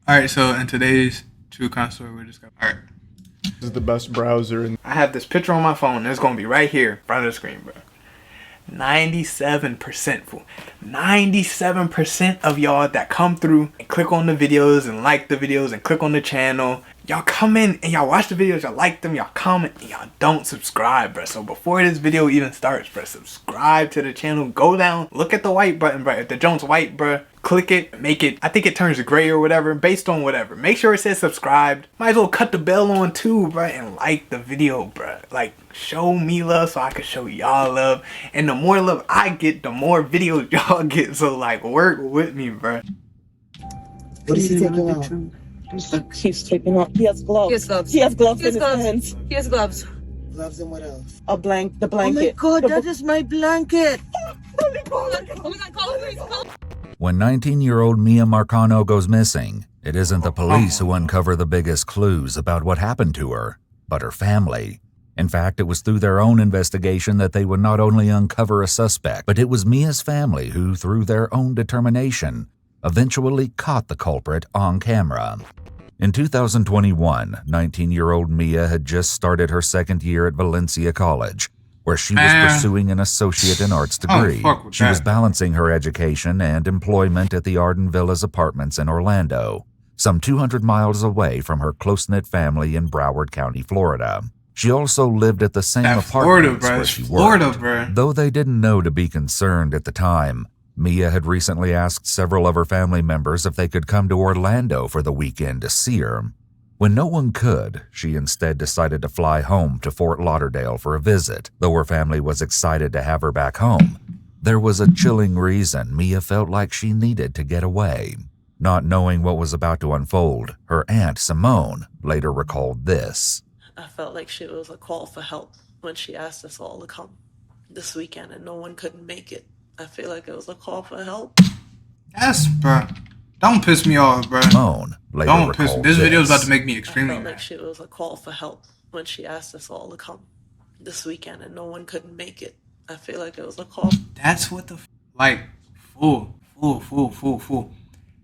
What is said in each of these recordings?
Alright, so in today's true crime story, we're just gonna. Alright. This is the best browser. And I have this picture on my phone. It's gonna be right here, in front of the screen, bro. 97% fool. 97% of y'all that come through and click on the videos and like the videos and click on the channel, y'all come in and y'all watch the videos, y'all like them, y'all comment, and y'all don't subscribe, bro. So before this video even starts, bro, subscribe to the channel. Go down, look at the white button, bro. If the joint's white, bro, click it, make it, I think it turns gray or whatever, based on whatever. Make sure it says subscribed. Might as well cut the bell on too, bro, and like the video, bro. Like, show me love so I can show y'all love. And the more love I get, the more videos y'all get. So like, work with me, bro. What is he taking out? He's taking off. He has gloves. He has gloves. He has gloves in his hands. He has gloves. Gloves and what else? The blanket. Oh my God, that is my blanket. Oh my God, call him. When 19-year-old Mia Marcano goes missing, it isn't the police who uncover the biggest clues about what happened to her, but her family. In fact, it was through their own investigation that they would not only uncover a suspect, but it was Mia's family who, through their own determination, eventually caught the culprit on camera. In 2021, 19-year-old Mia had just started her second year at Valencia College, where she was pursuing an associate in arts degree. She was balancing her education and employment at the Arden Villas Apartments in Orlando, some 200 miles away from her close-knit family in Broward County, Florida. She also lived at the same apartments where she worked. Though they didn't know to be concerned at the time, Mia had recently asked several of her family members if they could come to Orlando for the weekend to see her. When no one could, she instead decided to fly home to Fort Lauderdale for a visit. Though her family was excited to have her back home, there was a chilling reason Mia felt like she needed to get away. Not knowing what was about to unfold, her aunt Simone later recalled this. I felt like she was a call for help when she asked us all to come this weekend and no one couldn't make it. I feel like it was a call for help. Yes, bro. Don't piss me off, bro. Simone later Don't piss me. This video is about to make me extremely I felt mad. like she was a call for help when she asked us all to come this weekend and no one couldn't make it. I feel like it was a call. That's what the like, fool.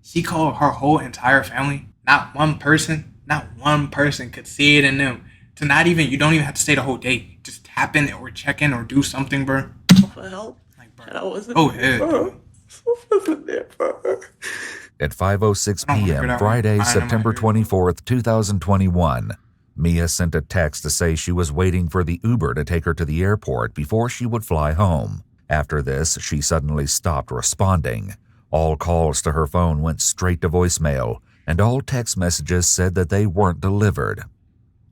She called her whole entire family. Not one person could see it in them. To not even, you don't even have to stay the whole day. Just tap in or check in or do something, bro. For help. Like, bro. And I wasn't there for her. I wasn't there for her. At 5:06 p.m. Friday, September 24th, 2021, Mia sent a text to say she was waiting for the Uber to take her to the airport before she would fly home. After this, she suddenly stopped responding. All calls to her phone went straight to voicemail, and all text messages said that they weren't delivered.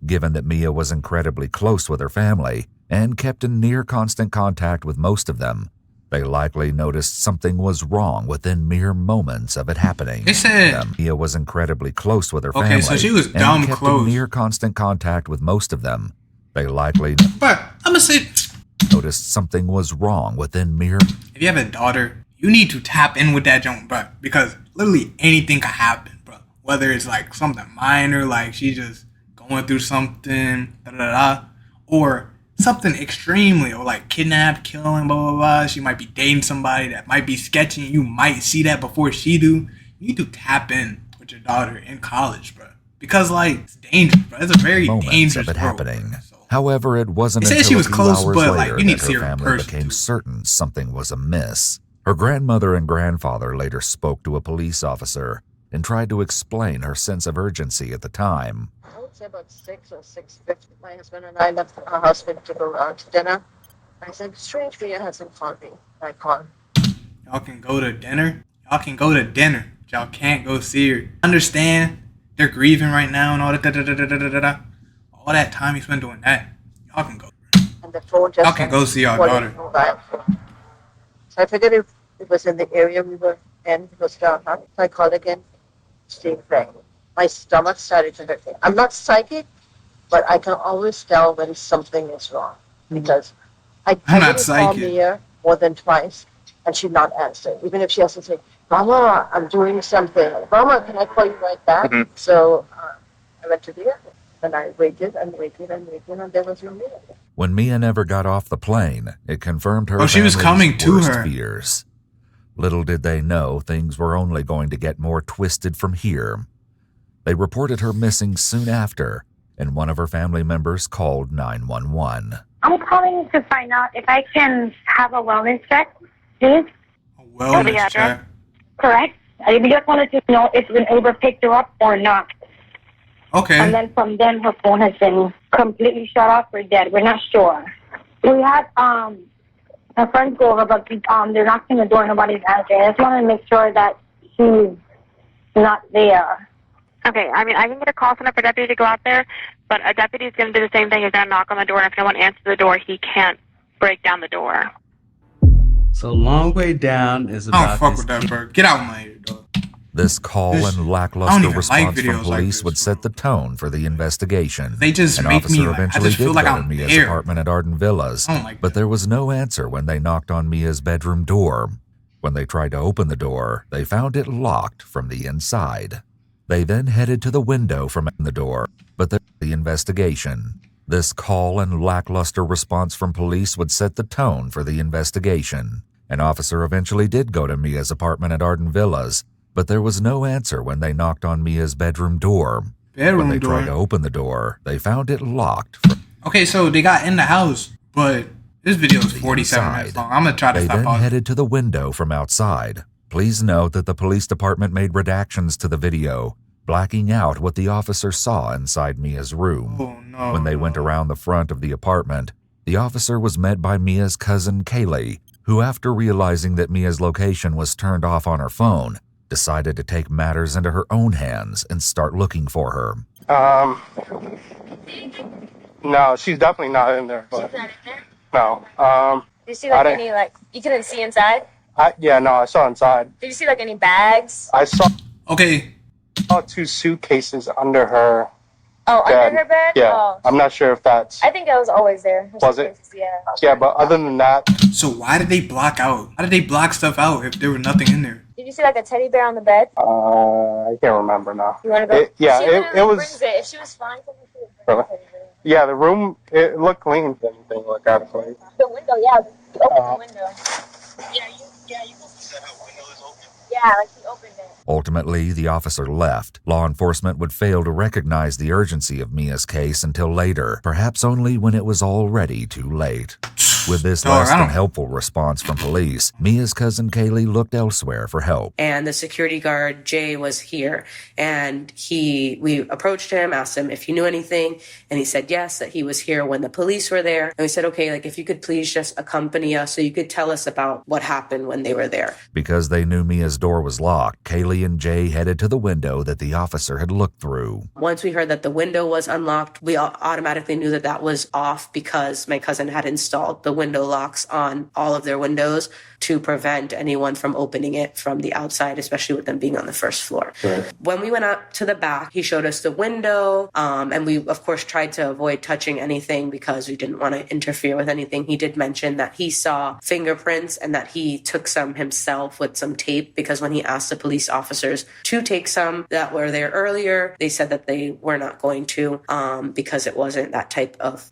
Given that Mia was incredibly close with her family and kept in near constant contact with most of them, they likely noticed something was wrong within mere moments of it happening. They said Mia was incredibly close with her family. Okay, so she was dumb and kept close. in near constant contact with most of them. They likely But I'm gonna say, noticed something was wrong within mere. if you have a daughter, you need to tap in with that joint, bro. Because literally anything could happen, bro. Whether it's like something minor, like she just going through something, or something extremely, or like kidnap, killing, blah, blah, blah. She might be dating somebody that might be sketchy. You might see that before she do. You need to tap in with your daughter in college, bro. Because like, it's dangerous, bro. It's a very dangerous of it world, happening. bro. So, However, it wasn't They said until she was a few close, hours but, later like, you need that to see her her in family person, became too. certain something was amiss. Her grandmother and grandfather later spoke to a police officer and tried to explain her sense of urgency at the time. I would say about 6 or 6:50. My husband and I left our husband to go out to dinner. I said, strange, Mia hasn't called me. I called. y'all can go to dinner. Y'all can go to dinner. Y'all can't go see her. Understand? They're grieving right now and all that. All that time you spent doing that. Y'all can go. And the phone just Y'all can go see our daughter. So I figured if it was in the area we were in, it was downtown. So I called again. Same thing. My stomach started to hurt me. I'm not psychic, but I can always tell when something is wrong. Because I I'm not didn't call psychic. Mia more than twice, and she'd not answer. Even if she has to say, Mama, I'm doing something. Mama, can I call you right back? So I went to the airport. And I waited, and there was no Mia. When Mia never got off the plane, it confirmed her She was family's coming to worst her. fears. Little did they know things were only going to get more twisted from here. They reported her missing soon after, and one of her family members called 911. I'm calling to find out if I can have a wellness check, please. A wellness check. Correct. I just wanted to know if an Uber picked her up or not. Okay. And then from then, her phone has been completely shut off or dead. We're not sure. We had her friends go over, but they're knocking the door. Nobody's answering. I just want to make sure that she's not there. Okay, I mean, I can get a call center for a deputy to go out there, but a deputy is going to do the same thing. He's going to knock on the door, and if no one answers the door, he can't break down the door. So Long Way Down is about. I don't fuck with that, bro. Get out of my ear, dog. This call and I don't lackluster even response like from videos like police this, would set the tone for the investigation. They just An make officer me like, I eventually just feel did like go to I'm Mia's there. apartment at Arden Villas, I don't like but that. there was no answer when they knocked on Mia's bedroom door. When they tried to open the door, they found it locked from the inside. They then headed to the window from the door, but the investigation. This call and lackluster response from police would set the tone for the investigation. An officer eventually did go to Mia's apartment at Arden Villas, but there was no answer when they knocked on Mia's bedroom door. When they tried to open the door, they found it locked. Okay, so they got in the house, but this video is 47 minutes long. I'm gonna try to They stop then pausing. headed to the window from outside. Please note that the police department made redactions to the video, blacking out what the officer saw inside Mia's room. Oh, no, When they went around the front of the apartment, the officer was met by Mia's cousin Kaylee, who, after realizing that Mia's location was turned off on her phone, decided to take matters into her own hands and start looking for her. No, she's definitely not in there. But She's not in there? no. Did you see like any you couldn't see inside? I saw inside. Did you see like any bags? I saw Okay. 2 suitcases under her. Oh, bed. under her bed? Yeah, Oh. I'm not sure if that's. I think that was always there. Was it? Yeah. Yeah, but other than that, So why did they block out? How did they block stuff out if there was nothing in there? Did you see like a teddy bear on the bed? I can't remember now. You want to go? It was. Brings it. If she was fine, she would bring Really? the teddy bear. Yeah, the room, it looked clean. Didn't look out of place. The window, yeah. You opened the window. Yeah, you can see that window is open. Yeah, like he opened it. Ultimately, the officer left. Law enforcement would fail to recognize the urgency of Mia's case until later, perhaps only when it was already too late. With this Dog, less I than don't- helpful response from police, Mia's cousin Kaylee looked elsewhere for help. And the security guard, Jay, was here. And we approached him, asked him if he knew anything. And he said yes, that he was here when the police were there. And we said, okay, like if you could please just accompany us so you could tell us about what happened when they were there. Because they knew Mia's door was locked, Kaylee and Jay headed to the window that the officer had looked through. Once we heard that the window was unlocked, we automatically knew that that was off because my cousin had installed the window locks on all of their windows to prevent anyone from opening it from the outside, especially with them being on the first floor. Right. When we went out to the back, he showed us the window, and we, of course, tried to avoid touching anything because we didn't want to interfere with anything. He did mention that he saw fingerprints and that he took some himself with some tape because when he asked the police officers to take some that were there earlier, they said that they were not going to because it wasn't that type of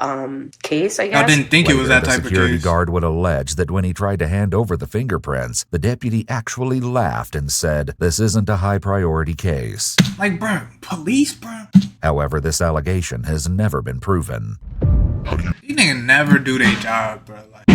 case, I guess. I didn't think it was that Later, type the of security case. guard would allege that when he tried to hand over the fingerprints, the deputy actually laughed and said, "This isn't a high-priority case." Like, bro, police, bro. However, this allegation has never been proven. These niggas never do their job, bro. Like,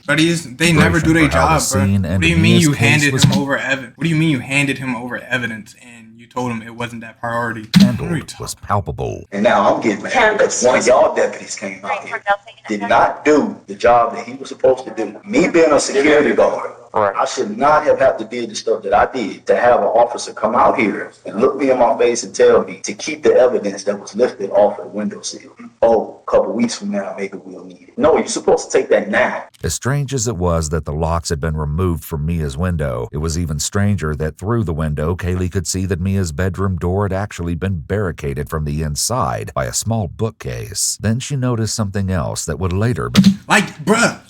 but they never do their for how the job, bro. scene What and do you mean Mia's you case handed was him over evidence? What do you mean you handed him over evidence and you told him it wasn't that priority? handled was palpable. And now I'm getting mad because one of y'all deputies came out here, did not do the job that he was supposed to do. Me being a security guard, I should not have had to do the stuff that I did to have an officer come out here and look me in my face and tell me to keep the evidence that was lifted off of the windowsill. Oh, a couple weeks from now, maybe we'll need it. No, you're supposed to take that now. As strange as it was that the locks had been removed from Mia's window, it was even stranger that through the window, Kaylee could see that Mia's bedroom door had actually been barricaded from the inside by a small bookcase. Then she noticed something else that would later be... Like, bruh.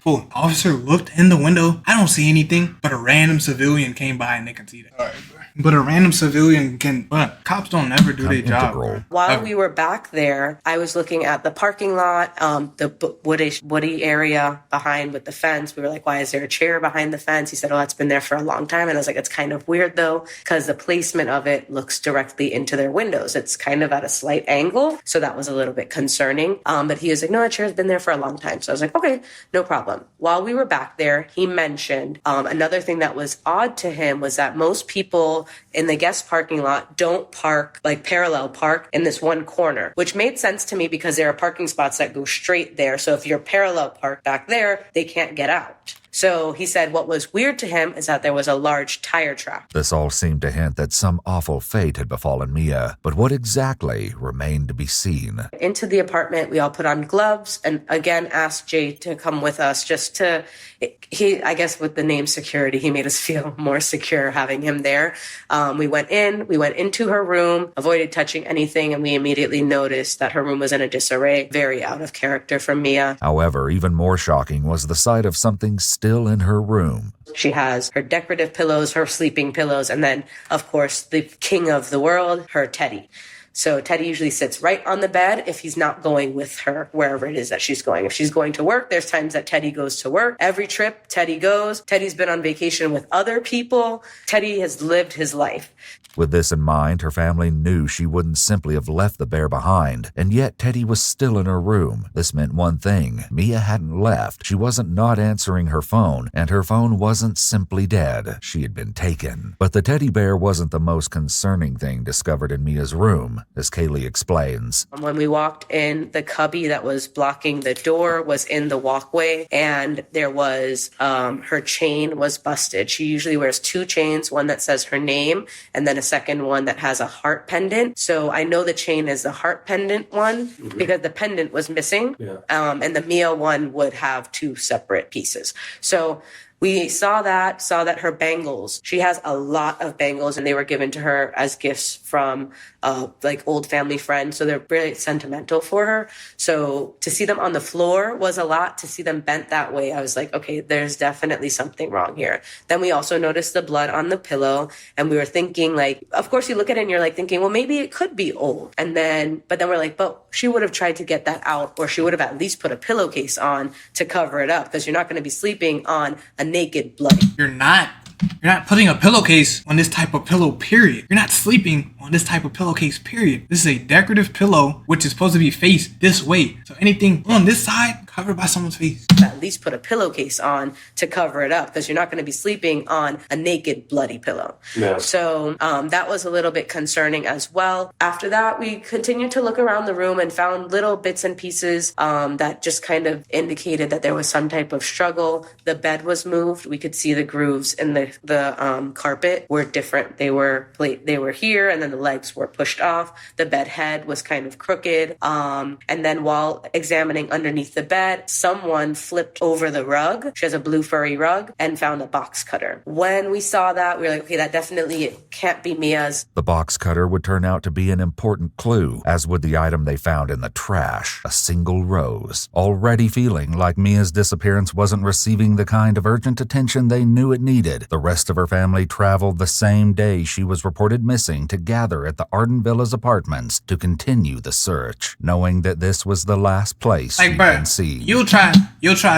Cool. Officer looked in the window. I don't see anything, but a random civilian came by and they can see that. All right, bro. But a random civilian can, bruh. Cops don't never do their job. integral. While we were back there, I was looking at the parking lot, the woody area behind with the fence. We were like, why is there a chair behind the fence? He said, oh, that's been there for a long time. And I was like, it's kind of weird though, because the placement of it looks directly into their windows. It's kind of at a slight angle. So that was a little bit concerning. But he was like, no, that chair's been there for a long time. So I was like, okay, no problem. While we were back there, he mentioned another thing that was odd to him was that most people in the guest parking lot don't park, like parallel park in this one corner, which made sense to me because there are parking spots that go straight there. So if you're parallel parked back there, they can't get out. So he said what was weird to him is that there was a large tire track. This all seemed to hint that some awful fate had befallen Mia, but what exactly remained to be seen. Into the apartment, we all put on gloves and again asked Jay to come with us just to, I guess with the name security, he made us feel more secure having him there. We went into her room, avoided touching anything, and we immediately noticed that her room was in a disarray, very out of character from Mia. However, even more shocking was the sight of something still in her room. She has her decorative pillows, her sleeping pillows, and then, of course, the king of the world, her Teddy. So Teddy usually sits right on the bed if he's not going with her wherever it is that she's going. If she's going to work, there's times that Teddy goes to work. Every trip, Teddy goes. Teddy's been on vacation with other people. Teddy has lived his life. With this in mind, her family knew she wouldn't simply have left the bear behind, and yet Teddy was still in her room. This meant one thing: Mia hadn't left. She wasn't not answering her phone, and her phone wasn't simply dead. She had been taken. But the teddy bear wasn't the most concerning thing discovered in Mia's room, as Kaylee explains. When we walked in, the cubby that was blocking the door was in the walkway, and there was her chain was busted. She usually wears 2 chains, one that says her name, and then a second one that has a heart pendant. So I know the chain is the heart pendant one because the pendant was missing. Yeah. And the Mia one would have 2 separate pieces. So we saw that her bangles, she has a lot of bangles and they were given to her as gifts from like old family friends. So they're really sentimental for her. So to see them on the floor was a lot. To see them bent that way, I was like, okay, there's definitely something wrong here. Then we also noticed the blood on the pillow and we were thinking like, of course you look at it and you're like thinking, well, maybe it could be old. But then we're like, but she would have tried to get that out, or she would have at least put a pillowcase on to cover it up, because you're not going to be sleeping on a naked bloody. You're not putting a pillowcase on this type of pillow, period. You're not sleeping on this type of pillowcase, period. This is a decorative pillow, which is supposed to be faced this way. So anything on this side, covered by someone's face. At least put a pillowcase on to cover it up, because you're not going to be sleeping on a naked, bloody pillow. Yeah. So that was a little bit concerning as well. After that, we continued to look around the room and found little bits and pieces that just kind of indicated that there was some type of struggle. The bed was moved. We could see the grooves in the carpet were different. They were here, and then the legs were pushed off. The bed head was kind of crooked. And then while examining underneath the bed, someone flipped over the rug. She has a blue furry rug, and found a box cutter. When we saw that, we were like, okay, that definitely can't be Mia's. The box cutter would turn out to be an important clue, as would the item they found in the trash, a single rose. Already feeling like Mia's disappearance wasn't receiving the kind of urgent attention they knew it needed, the rest of her family traveled the same day she was reported missing to gather at the Arden Villas apartments to continue the search, knowing that this was the last place she'd been seen. You'll try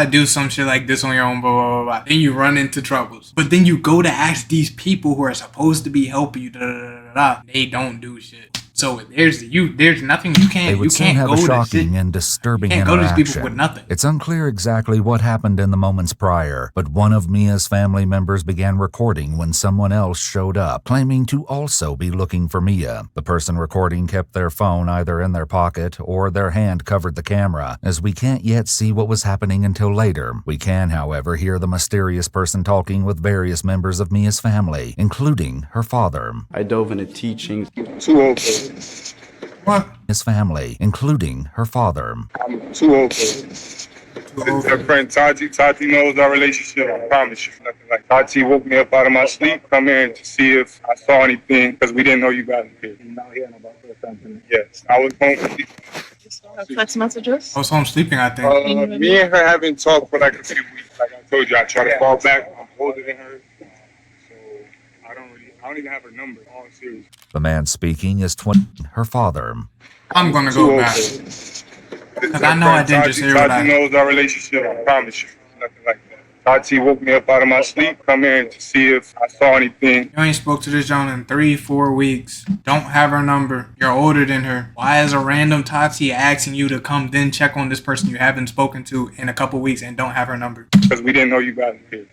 to do some shit like this on your own, blah, blah, blah, blah. Then you run into troubles. But then you go to ask these people who are supposed to be helping you, they don't do shit. So there's nothing you can't. They would soon have a shocking and disturbing interaction. You can't go to these people with nothing. It's unclear exactly what happened in the moments prior, but one of Mia's family members began recording when someone else showed up, claiming to also be looking for Mia. The person recording kept their phone either in their pocket or their hand covered the camera, as we can't yet see what was happening until later. We can, however, hear the mysterious person talking with various members of Mia's family, including her father. I dove into teaching. What? His family, including her father. I'm too old for it. Her friend Tati knows our relationship. I promise you. Nothing like Tati woke me up out of my sleep, come in to see if I saw anything, because we didn't know you guys were here. Not hearing about something. Yes, I was home sleeping. Text messages? I was home sleeping, I think. Me and her haven't talked for like a few weeks. Like I told you, I try to fall back. I'm older than her. I don't even have her number. All serious. The man speaking is her father. I'm gonna go back. Because I know I didn't just hear what I... Tati knows our relationship, I promise you. Nothing like that. Tati woke me up out of my sleep, come in to see if I saw anything. You ain't spoke to this Joan in 3-4 weeks. Don't have her number. You're older than her. Why is a random Tati asking you to come then check on this person you haven't spoken to in a couple weeks and don't have her number? Because we didn't know you guys were here.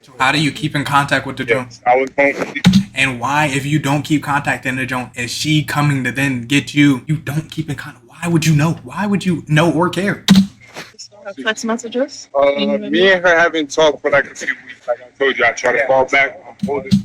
So how do you keep in contact with the Joan? I was home. And why, if you don't keep contacting the Joan, is she coming to then get you? You don't keep in contact. Why would you know? Why would you know or care? Text messages? Me and her haven't talked for like a few weeks. Like I told you, I try to fall back.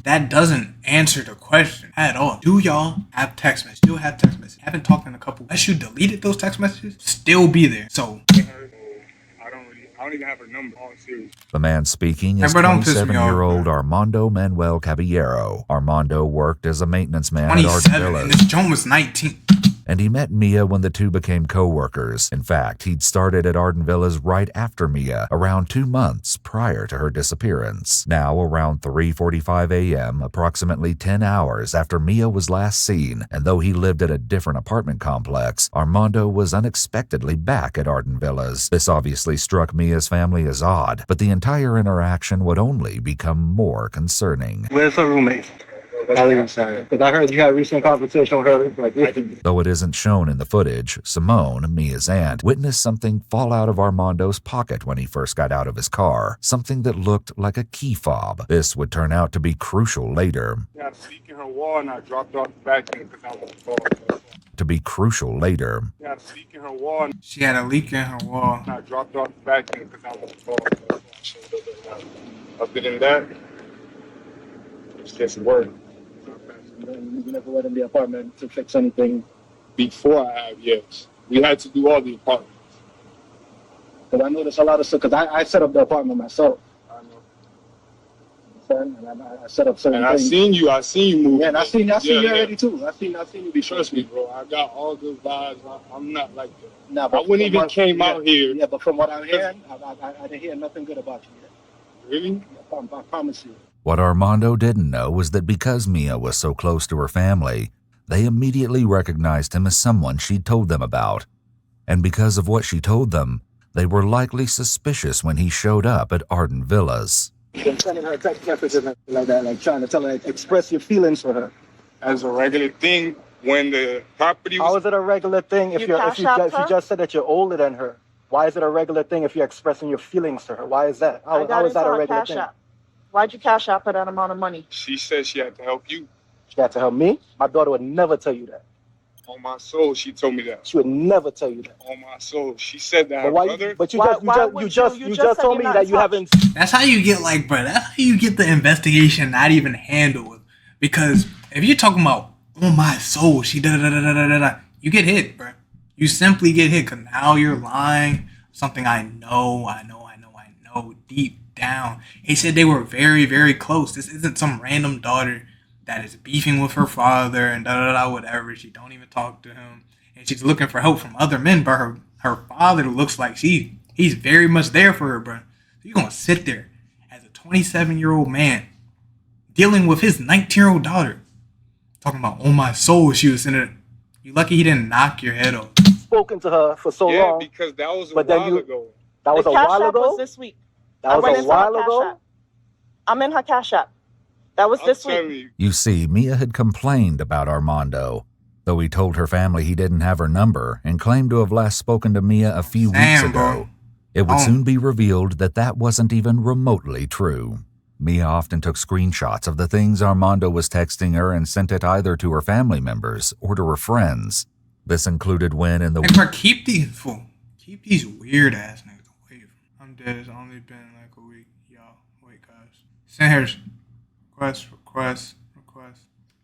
That doesn't answer the question at all. Do y'all have text messages? Still have text messages? Haven't talked in a couple. Unless you deleted those text messages, still be there. So I don't even have her number. All serious. The man speaking is 27-year-old Armando Manuel Caballero. Armando worked as a maintenance man at Arden 27, Villas. and this Joan was 19. And he met Mia when the two became co-workers. In fact, he'd started at Arden Villas right after Mia, around 2 months prior to her disappearance. Now, around 3:45 a.m., approximately 10 hours after Mia was last seen, and though he lived at a different apartment complex, Armando was unexpectedly back at Arden Villas. This obviously struck Mia's family as odd, but the entire interaction would only become more concerning. Where's her roommate? Because I heard you had a recent conversation with her. Though it isn't shown in the footage, Simone, Mia's aunt, witnessed something fall out of Armando's pocket when he first got out of his car, something that looked like a key fob. This would turn out to be crucial later. She had a leak in her wall and I dropped off the back end because I was cold. To be crucial later. She had a leak in her wall. She had a leak in her wall. And I dropped off the back end because I was cold. Other than that, it's just work. You never went in the apartment to fix anything? Before I have, yes. We had to do all the apartments. Because I noticed a lot of stuff, because I set up the apartment myself. I know. And I set up certain and things. I seen you move. Yeah, and I seen you already too. I seen you be Trust me, bro. I got all good vibes. I'm not like that. Nah, I wouldn't even came out here. Yeah, but from what I'm hearing, I didn't hear nothing good about you yet. Really? I promise you. What Armando didn't know was that because Mia was so close to her family, they immediately recognized him as someone she'd told them about. And because of what she told them, they were likely suspicious when he showed up at Arden Villas. You've been sending her text messages like that, like trying to tell her, express your feelings for her. As a regular thing, when the property was... How is it a regular thing if you just said that you're older than her? Why is it a regular thing if you're expressing your feelings to her? Why is that? How is that a regular thing? Why'd you cash out for that amount of money? She said she had to help you. She had to help me? My daughter would never tell you that. On my soul, she told me that. She would never tell you that. On my soul, she said that. But you just told me that you haven't. That's how you get that's how you get the investigation not even handled. Because if you're talking about on my soul, she you get hit, bro. You simply get hit because now you're lying. Something I know deep down. He said they were very, very close. This isn't some random daughter that is beefing with her father and whatever. She don't even talk to him. And she's looking for help from other men, but her father looks like he's very much there for her, bro. So you're going to sit there as a 27-year-old man dealing with his 19-year-old daughter. Talking about, oh my soul, she was in it. You lucky he didn't knock your head off. Spoken to her for so long. Yeah, because that was a while ago. That was a while ago? Was this week. That was a while ago? I'm in her Cash App. That was this week. You see, Mia had complained about Armando, though he told her family he didn't have her number and claimed to have last spoken to Mia a few weeks ago. It would soon be revealed that that wasn't even remotely true. Mia often took screenshots of the things Armando was texting her and sent it either to her family members or to her friends. This included when in the... Keep these weird ass niggas away from me. I'm dead. It's only been like a week. Y'all, wait, guys. Send her request.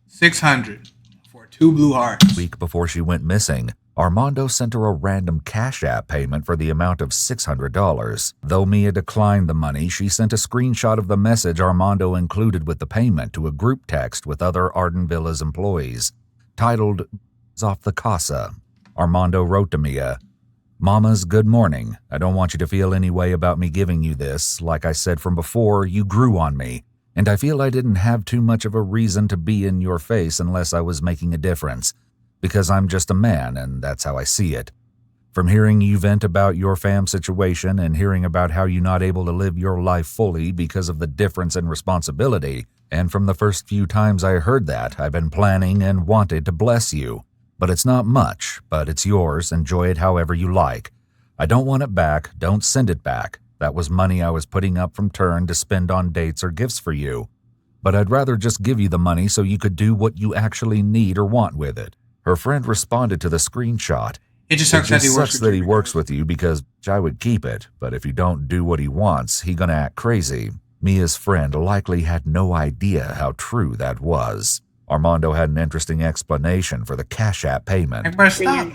600 for 2 blue hearts. A week before she went missing, Armando sent her a random Cash App payment for the amount of $600. Though Mia declined the money, she sent a screenshot of the message Armando included with the payment to a group text with other Arden Villas employees, titled "Off the Casa." Armando wrote to Mia, "Mamas, good morning. I don't want you to feel any way about me giving you this. Like I said from before, you grew on me. And I feel I didn't have too much of a reason to be in your face unless I was making a difference, because I'm just a man and that's how I see it. From hearing you vent about your fam situation and hearing about how you're not able to live your life fully because of the difference in responsibility, and from the first few times I heard that, I've been planning and wanted to bless you. But it's not much, but it's yours. Enjoy it however you like. I don't want it back. Don't send it back. That was money I was putting up from turn to spend on dates or gifts for you. But I'd rather just give you the money so you could do what you actually need or want with it. Her friend responded to the screenshot. It just sucks that he works with you because I would keep it, but if you don't do what he wants, he gonna act crazy. Mia's friend likely had no idea how true that was. Armando had an interesting explanation for the Cash App payment.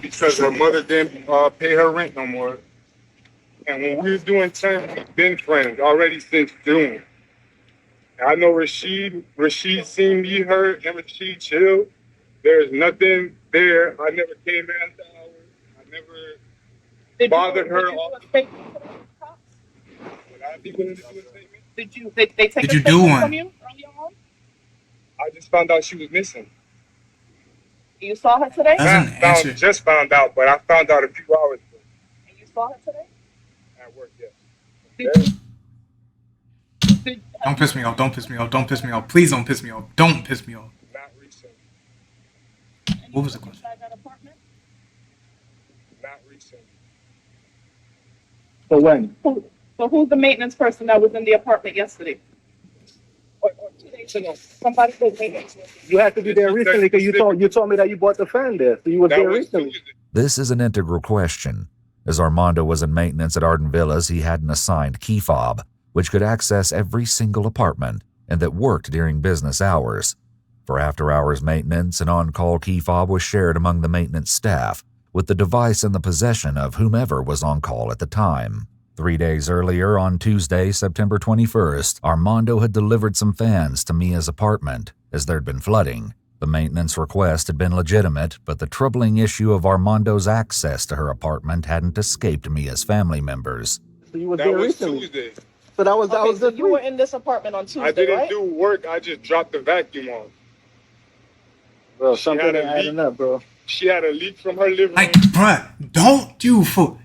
Because her mother didn't pay her rent no more. And when we was doing time, we've been friends already since June. And I know Rashid seen me, her, and Rashid chill. There's nothing there. I never came after hours. I never bothered her. Did they take Did a you do statement one? from you earlier on? I just found out she was missing. You saw her today? Just found out, but I found out a few hours ago. And you saw her today? At work, yes. Don't piss me off. Don't piss me off. Don't piss me off. Please don't piss me off. Don't piss me off. Not recent. What was the question? Inside that apartment? Not recent. So when? So who's the maintenance person that was in the apartment yesterday? Or 2 days ago? Somebody did maintenance. You had to be there recently because you told me that you bought the fan there. So you were there recently. This is an integral question. As Armando was in maintenance at Arden Villas, he had an assigned key fob, which could access every single apartment and that worked during business hours. For after-hours maintenance, an on-call key fob was shared among the maintenance staff, with the device in the possession of whomever was on call at the time. 3 days earlier, on Tuesday, September 21st, Armando had delivered some fans to Mia's apartment, as there'd been flooding. The maintenance request had been legitimate, but the troubling issue of Armando's access to her apartment hadn't escaped Mia's family members. So you were there recently. Tuesday. So that was So you were in this apartment on Tuesday, I didn't right? do work. I just dropped the vacuum on. Bro, something ain't adding up, bro. She had a leak from her living room. Like, bruh, don't you fool.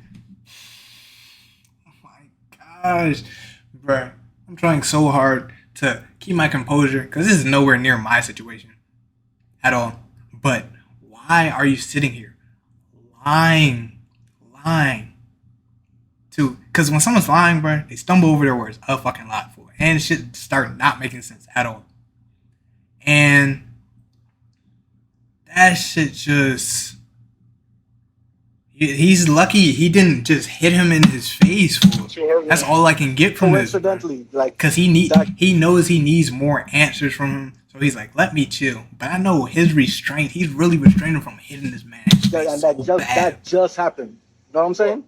Oh my gosh. Bruh, I'm trying so hard to keep my composure because this is nowhere near my situation at all. But why are you sitting here lying to? Because when someone's lying, bruh, they stumble over their words a fucking lot, fool. And shit start not making sense at all. And that shit just... He's lucky he didn't just hit him in his face, fool. That's all I can get from this. Coincidentally, like, because he knows he needs more answers from him, so he's like, let me chill. But I know his restraint. He's really restraining from hitting this man. That just happened. You know what I'm saying?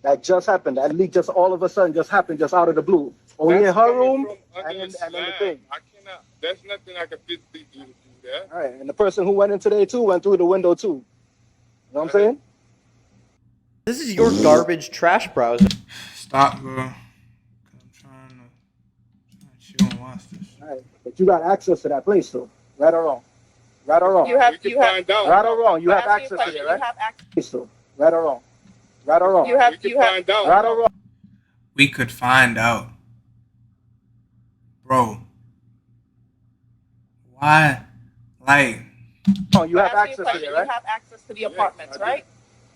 That just happened. That leak just all of a sudden just happened, just out of the blue. Only in her room and in the thing. I cannot. There's nothing I can physically do to do that. All right, and the person who went in today too went through the window too. You know what I'm saying? This is your garbage trash browser. Stop, bro. I'm trying to chill and watch this. All right, but you got access to that place, though. Right or wrong? Right or wrong? You have right or wrong? You have access to it, right? You have access. So, right or wrong? Right or wrong? You have right or wrong? We could find out, bro. Why, like? Oh, you have access to it, right? You have access to the apartments, right?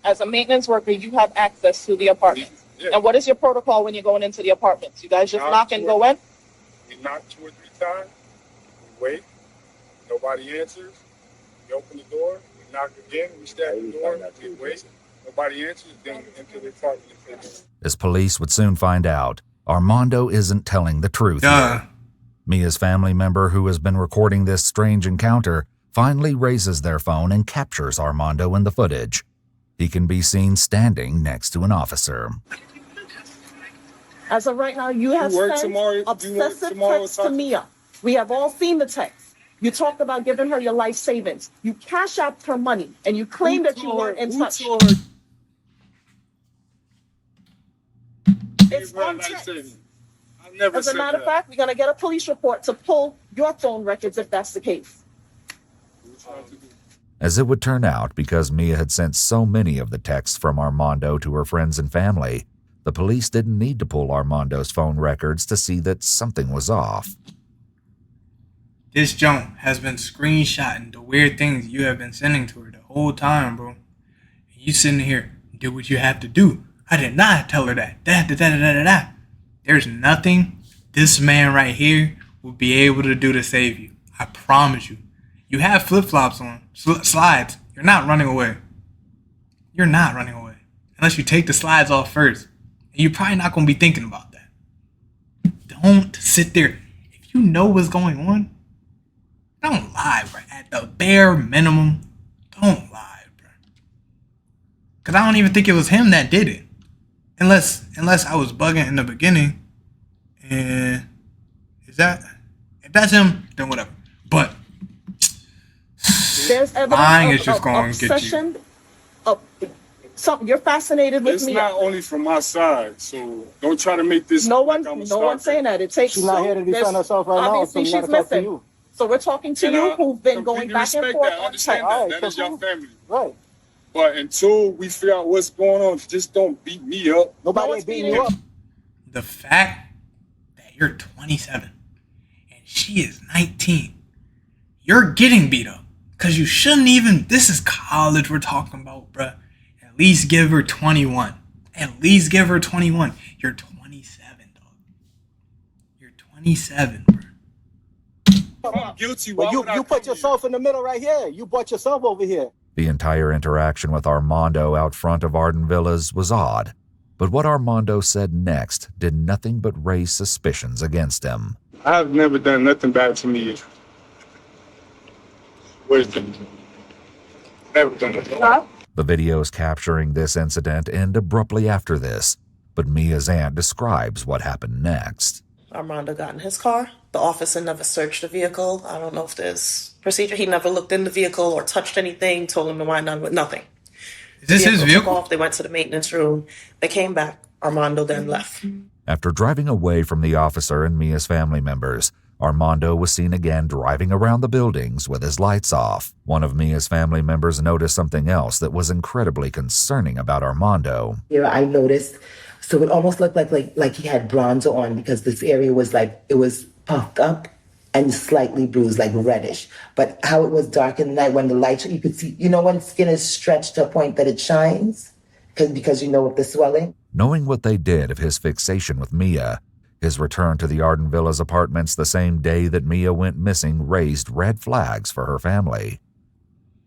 As a maintenance worker, you have access to the apartments. Yeah. And what is your protocol when you're going into the apartments? You guys just knock and go in? We knock 2 or 3 times. We wait. Nobody answers. We open the door. We knock again. We stab the door. We wait. Nobody answers. Then we enter the apartment. As police would soon find out, Armando isn't telling the truth here. Mia's family member, who has been recording this strange encounter, finally raises their phone and captures Armando in the footage. He can be seen standing next to an officer. As of right now, you have sent obsessive texts to Mia. We have all seen the text. You talked about giving her your life savings. You cash out her money, and you claim that you weren't in touch. It's on text. never As a said matter of that. fact, we're going to get a police report to pull your phone records if that's the case. As it would turn out, because Mia had sent so many of the texts from Armando to her friends and family, the police didn't need to pull Armando's phone records to see that something was off. This junk has been screenshotting the weird things you have been sending to her the whole time, bro. You sitting here, do what you have to do. I did not tell her that. Da. There's nothing this man right here will be able to do to save you. I promise you. You have flip-flops on, slides. You're not running away. You're not running away. Unless you take the slides off first. And you're probably not going to be thinking about that. Don't sit there. If you know what's going on, don't lie, bro. At the bare minimum, don't lie, bro. Because I don't even think it was him that did it. Unless I was bugging in the beginning. And if that's him, then whatever. But there's lying evidence is just going to get you. obsession. Something you're fascinated with It's me. not only from my side, so don't try to make this. No one's saying that. It takes. She's not here to defend herself right now, so obviously we gotta she's talk to missing. you. So we're talking to you, who've been going back and forth I on understand text. that. That is your family. Right. But until we figure out what's going on, just don't beat me up. Nobody beating you up. The fact that you're 27 and she is 19, you're getting beat up. Because you shouldn't even, this is college we're talking about, bruh. At least give her 21. At least give her 21. You're 27, dog. You're 27, bro. I'm guilty. But you put yourself in the middle right here. You brought yourself over here. The entire interaction with Armando out front of Arden Villas was odd, but what Armando said next did nothing but raise suspicions against him. I have never done nothing bad to me. Wisdom. Never done it. The videos capturing this incident end abruptly after this, but Mia's aunt describes what happened next. Armando got in his car. The officer never searched the vehicle. I don't know if there's procedure. He never looked in the vehicle or touched anything, told him to wind down with nothing. Is this his vehicle? Took off. They went to the maintenance room. They came back. Armando then left. After driving away from the officer and Mia's family members, Armando was seen again driving around the buildings with his lights off. One of Mia's family members noticed something else that was incredibly concerning about Armando. Here I noticed, so it almost looked like he had bronzer on because this area was it was puffed up and slightly bruised, like reddish. But how it was dark in the night when the light, you could see, when skin is stretched to a point that it shines, because with the swelling. Knowing what they did of his fixation with Mia, his return to the Arden Villas apartments the same day that Mia went missing raised red flags for her family.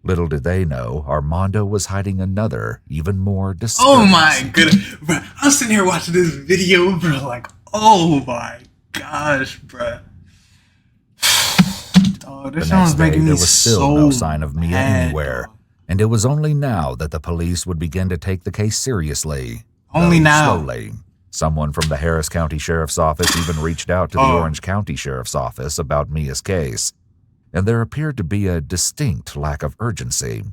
Little did they know, Armando was hiding another, even more disturbing. Oh my goodness, bro. I'm sitting here watching this video, bro, like, oh my gosh, bro. Oh, this The next sounds day, making me there was still so no sign of Mia mad, anywhere, and it was only now that the police would begin to take the case seriously. Only though now. Slowly. Someone from the Harris County Sheriff's Office even reached out to the Orange County Sheriff's Office about Mia's case, and there appeared to be a distinct lack of urgency.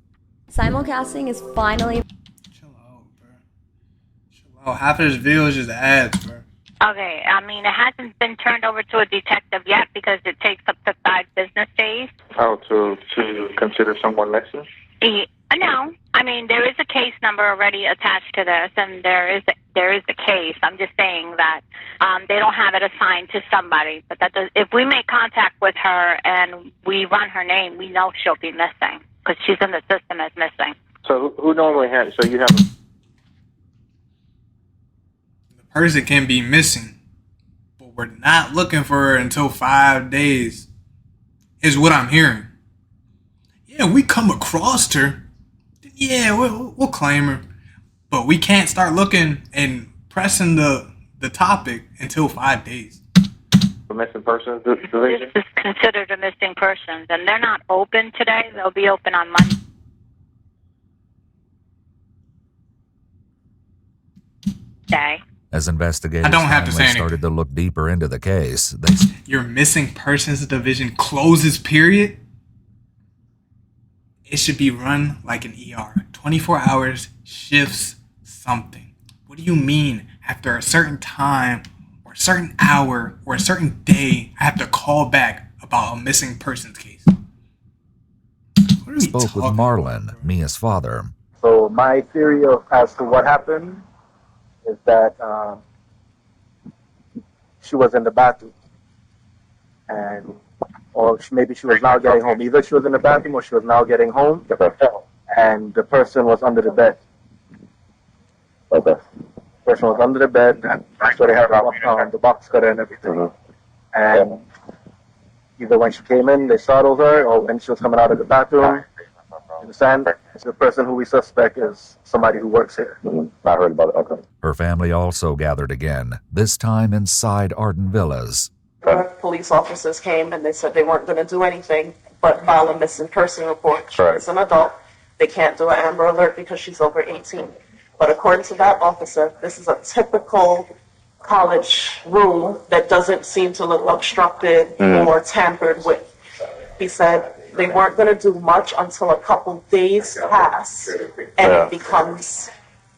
Simulcasting is finally... Oh, half of this video is just ads, bro. Okay, I mean, it hasn't been turned over to a detective yet because it takes up to 5 business days. How to consider someone lesser? No, I mean, there is a case number already attached to this, and there is a case. I'm just saying that they don't have it assigned to somebody. But if we make contact with her and we run her name, we know she'll be missing because she's in the system as missing. So who normally has? So you have. The person can be missing, but we're not looking for her until 5 days. Is what I'm hearing. Yeah, we come across her. Yeah, we'll claim her, but we can't start looking and pressing the topic until 5 days. The missing persons division? This is considered a missing person, and they're not open today. They'll be open on Monday. As investigators I don't have to say finally anything. started to look deeper into the case, Your missing persons division closes, period. It should be run like an ER. 24 hours, shifts, something. What do you mean after a certain time or or a certain hour or a certain day I have to call back about a missing persons case. Spoke with Marlon, Mia's father. So my theory as to what happened is that she was in the bathroom, maybe she was now getting home. Either she was in the bathroom or she was now getting home, and the person was under the bed. Okay. The person was under the bed, and so they had the box cutter and everything. And either when she came in, they startled her, or when she was coming out of the bathroom. You understand? The person who we suspect is somebody who works here. I heard about it. Okay. Her family also gathered again, this time inside Arden Villas. Police officers came and they said they weren't going to do anything but file a missing person report. She's an adult. They can't do an Amber Alert because she's over 18. But according to that officer, this is a typical college room that doesn't seem to look obstructed or tampered with. He said they weren't going to do much until a couple days pass and it becomes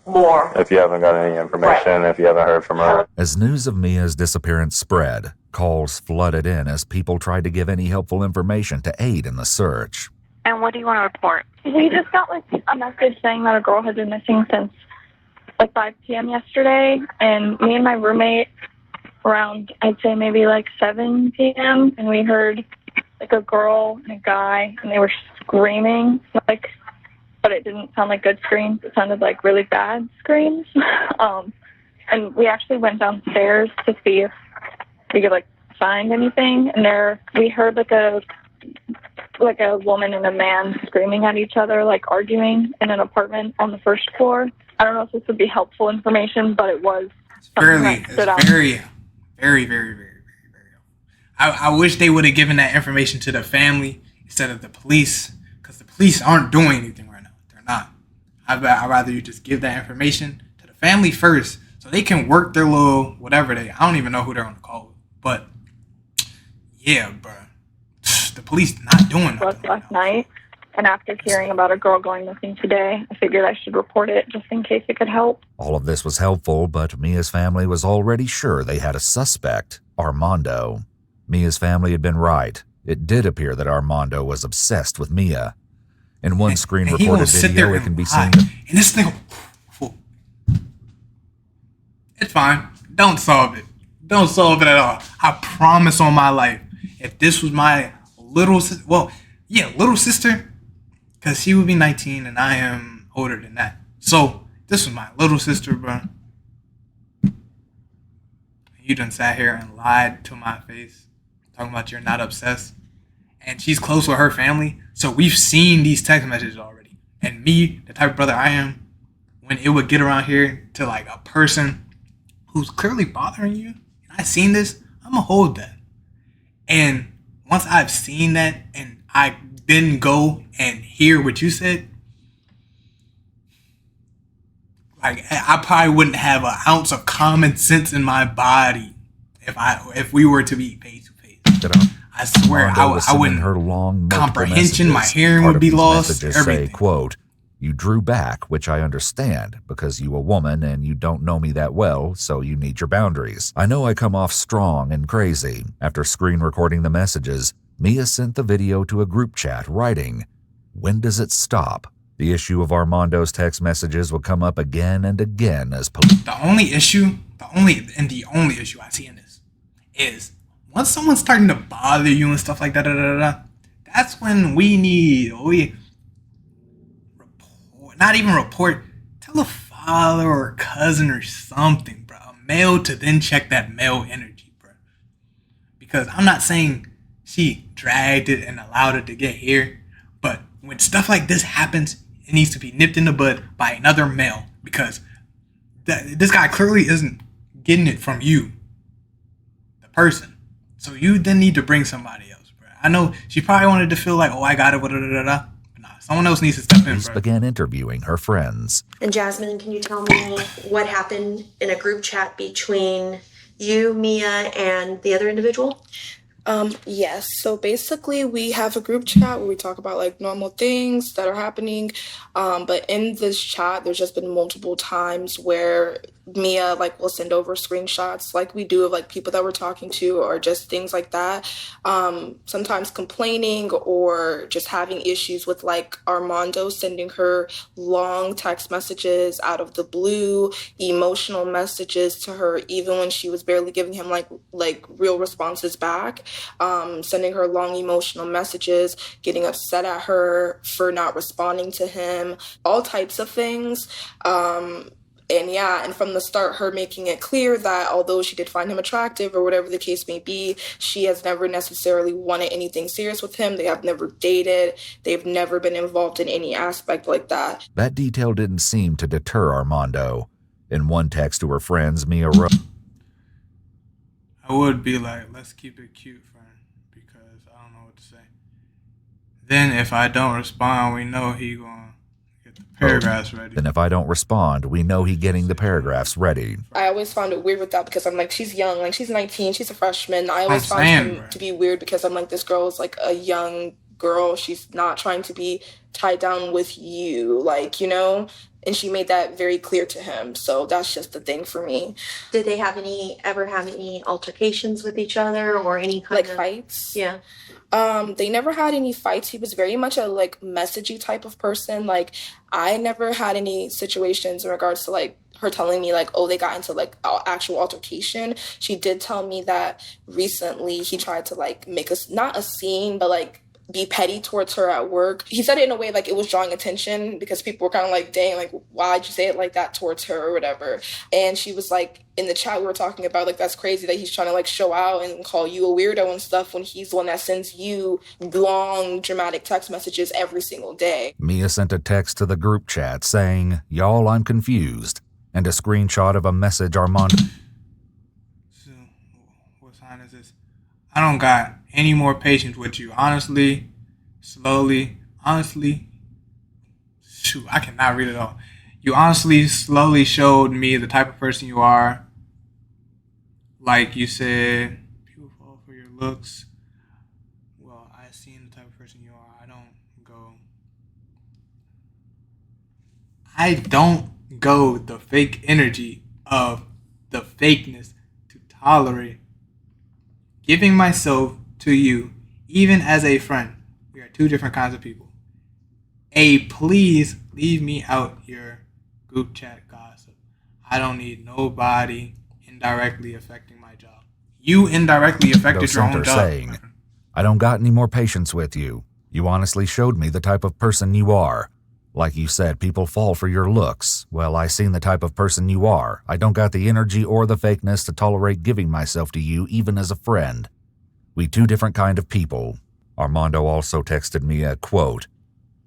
more. If you haven't got any information, if you haven't heard from her. As news of Mia's disappearance spread, calls flooded in as people tried to give any helpful information to aid in the search. And what do you want to report? We just got like a message saying that a girl had been missing since like 5 p.m. yesterday, and me and my roommate around, I'd say maybe like 7 p.m., and we heard like a girl and a guy, and they were screaming, like, but it didn't sound like good screams. It sounded like really bad screams. And we actually went downstairs to see if we could like find anything, and there we heard like a woman and a man screaming at each other, like arguing in an apartment on the first floor. I don't know if this would be helpful information, but it was very. I wish they would have given that information to the family instead of the police, because the police aren't doing anything right now. They're not. I'd rather you just give that information to the family first, so they can work their little whatever I don't even know who they're on the call with, but yeah, bro, the police not doing nothing. Last night, and after hearing about a girl going missing today, I figured I should report it just in case it could help. All of this was helpful, but Mia's family was already sure they had a suspect, Armando. Mia's family had been right. It did appear that Armando was obsessed with Mia. In one screen-recorded video, it can be seen. And this thing, it's fine. Don't solve it. Don't solve it at all. I promise on my life. If this was my little sister, because she would be 19 and I am older than that. So this was my little sister, bro. You done sat here and lied to my face, talking about you're not obsessed. And she's close with her family, so we've seen these text messages already. And me, the type of brother I am, when it would get around here to like a person who's clearly bothering you, and I've seen this, I'm gonna hold that. And once I've seen that and I then go and hear what you said, like I probably wouldn't have an ounce of common sense in my body if we were to be face to face. I swear I wouldn't. Her long comprehension, my hearing would be lost. Everything. Say, quote, "You drew back, which I understand, because you a woman and you don't know me that well, so you need your boundaries. I know I come off strong and crazy." After screen recording the messages, Mia sent the video to a group chat, writing, "When does it stop?" The issue of Armando's text messages will come up again and again as police. The only issue I see in this is once someone's starting to bother you and stuff like that, that's when tell a father or a cousin or something, bro. A male to then check that male energy, bro. Because I'm not saying she dragged it and allowed it to get here, but when stuff like this happens, it needs to be nipped in the bud by another male, because this guy clearly isn't getting it from you, the person. So you then need to bring somebody else, bro. I know she probably wanted to feel like, oh, I got it, but nah, someone else needs to step in, Police bro. began interviewing her friends. And Jasmine, can you tell me what happened in a group chat between you, Mia, and the other individual? Yes. So basically we have a group chat where we talk about like normal things that are happening. But in this chat, there's just been multiple times where Mia like will send over screenshots like we do of like people that we're talking to or just things like that. Sometimes complaining or just having issues with like Armando sending her long text messages out of the blue, emotional messages to her even when she was barely giving him like real responses back, sending her long emotional messages, getting upset at her for not responding to him, all types of things. And from the start, her making it clear that although she did find him attractive or whatever the case may be, she has never necessarily wanted anything serious with him. They have never dated. They've never been involved in any aspect like that. That detail didn't seem to deter Armando. In one text to her friends, Mia wrote, I would be like, let's keep it cute, friend, because I don't know what to say. Then if I don't respond, we know he gonna get the paragraphs ready. Then if I don't respond, we know he getting the paragraphs ready. I always found it weird with that because I'm like, she's young, like she's 19, she's a freshman. I always found him to be weird because I'm like, this girl is like a young girl. She's not trying to be tied down with you, like, you know? And she made that very clear to him. So that's just the thing for me. Did they ever have any altercations with each other or any kind of fights? Yeah. They never had any fights. He was very much a like messagey type of person. Like I never had any situations in regards to like her telling me like, oh, they got into like actual altercation. She did tell me that recently he tried to like make us not a scene, but like be petty towards her at work. He said it in a way like it was drawing attention because people were kind of like, dang, like, why'd you say it like that towards her or whatever? And she was like, in the chat we were talking about, like, that's crazy that he's trying to like show out and call you a weirdo and stuff when he's the one that sends you long, dramatic text messages every single day. Mia sent a text to the group chat saying, "Y'all, I'm confused," and a screenshot of a message Armando. So, what sign is this? I don't got any more patience with you. Honestly, shoot, I cannot read it all. You honestly slowly showed me the type of person you are. Like you said, people fall for your looks. Well, I seen the type of person you are. I don't go the fake energy of the fakeness to tolerate giving myself to you, even as a friend. We are two different kinds of people. Please leave me out your group chat gossip. I don't need nobody indirectly affecting my job. You indirectly affected your own job. Saying, "I don't got any more patience with you. You honestly showed me the type of person you are. Like you said, people fall for your looks. Well, I seen the type of person you are. I don't got the energy or the fakeness to tolerate giving myself to you, even as a friend. We two different kind of people." Armando also texted me a quote,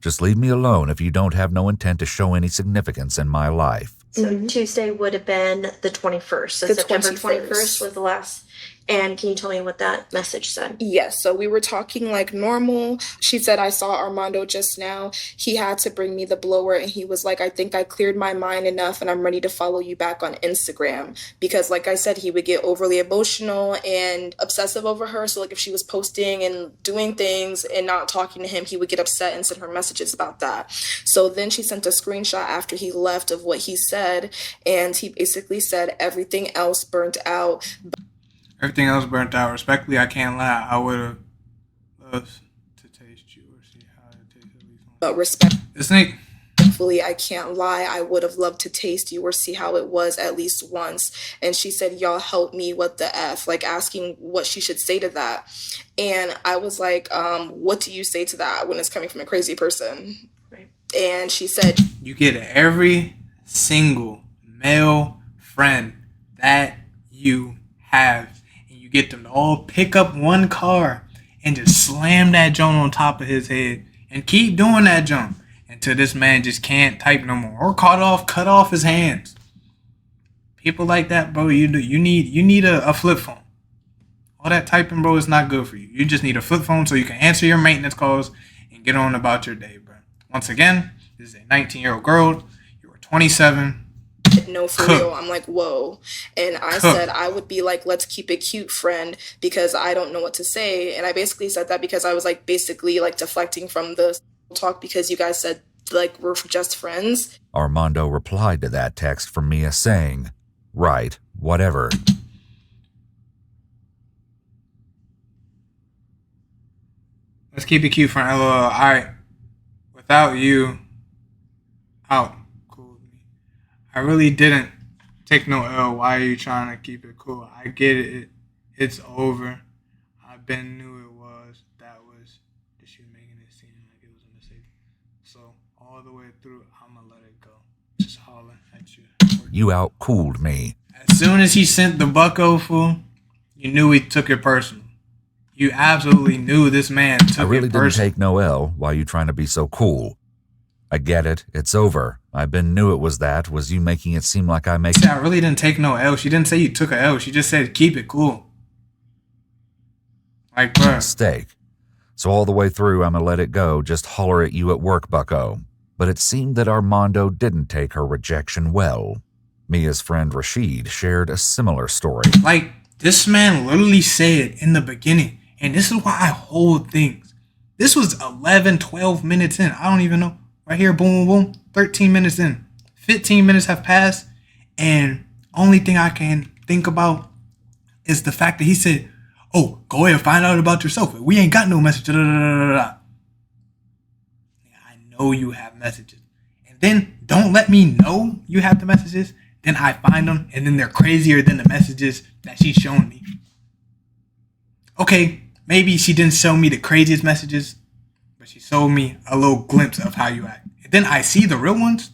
"Just leave me alone if you don't have no intent to show any significance in my life." So Tuesday would have been the 21st. So The September 21st. 21st was the last. And can you tell me what that message said? Yes, so we were talking like normal. She said, I saw Armando just now. He had to bring me the blower and he was like, I think I cleared my mind enough and I'm ready to follow you back on Instagram. Because like I said, he would get overly emotional and obsessive over her. So like if she was posting and doing things and not talking to him, he would get upset and send her messages about that. So then she sent a screenshot after he left of what he said. And he basically said everything else burnt out. Everything else burnt out. Respectfully, I can't lie. I would have loved to taste you or see how it tastes at least once. But respectfully, Snake. I can't lie. I would have loved to taste you or see how it was at least once. And she said, y'all help me, what the F? Like asking what she should say to that. And I was like, what do you say to that when it's coming from a crazy person? Right. And she said, you get every single male friend that you have. You get them to all pick up one car and just slam that joint on top of his head and keep doing that jump until this man just can't type no more or cut off his hands. People like that, bro, you need a flip phone. All that typing, bro, is not good for you. You just need a flip phone so you can answer your maintenance calls and get on about your day, bro. Once again, this is a 19-year-old girl. You are 27. No, for real. I'm like, whoa. And I said I would be like, let's keep it cute, friend, because I don't know what to say. And I basically said that because I was like basically like deflecting from the talk because you guys said like we're just friends. Armando replied to that text from Mia saying, Right, whatever. Let's keep it cute for LOL. Alright. Without you out. Cool. I really didn't take no L. Why are you trying to keep it cool? I get it. It's over. I been knew it was. That was that she was making it seem like it was a mistake. So all the way through, I'ma let it go. Just hollering at you. You out-cooled me. As soon as he sent the bucko, fool, you knew he took it personal. You absolutely knew this man took it personal. I really didn't take no L. Why you trying to be so cool? I get it. It's over. I been knew it was that. Was you making it seem like I make... See, I really didn't take no L. She didn't say you took a L. She just said keep it cool. Like, bruh. Mistake. So all the way through, I'ma let it go. Just holler at you at work, bucko. But it seemed that Armando didn't take her rejection well. Mia's friend Rashid shared a similar story. Like, this man literally said in the beginning, and this is why I hold things. This was 11, 12 minutes in. I don't even know. Right here, boom, boom, boom. 13 minutes in. 15 minutes have passed. And only thing I can think about is the fact that he said, oh, go ahead and find out about yourself. We ain't got no message. Da, da, da, da, da. I know you have messages. And then don't let me know you have the messages. Then I find them. And then they're crazier than the messages that she's showing me. Okay, maybe she didn't show me the craziest messages, but she showed me a little glimpse of how you act. And then I see the real ones.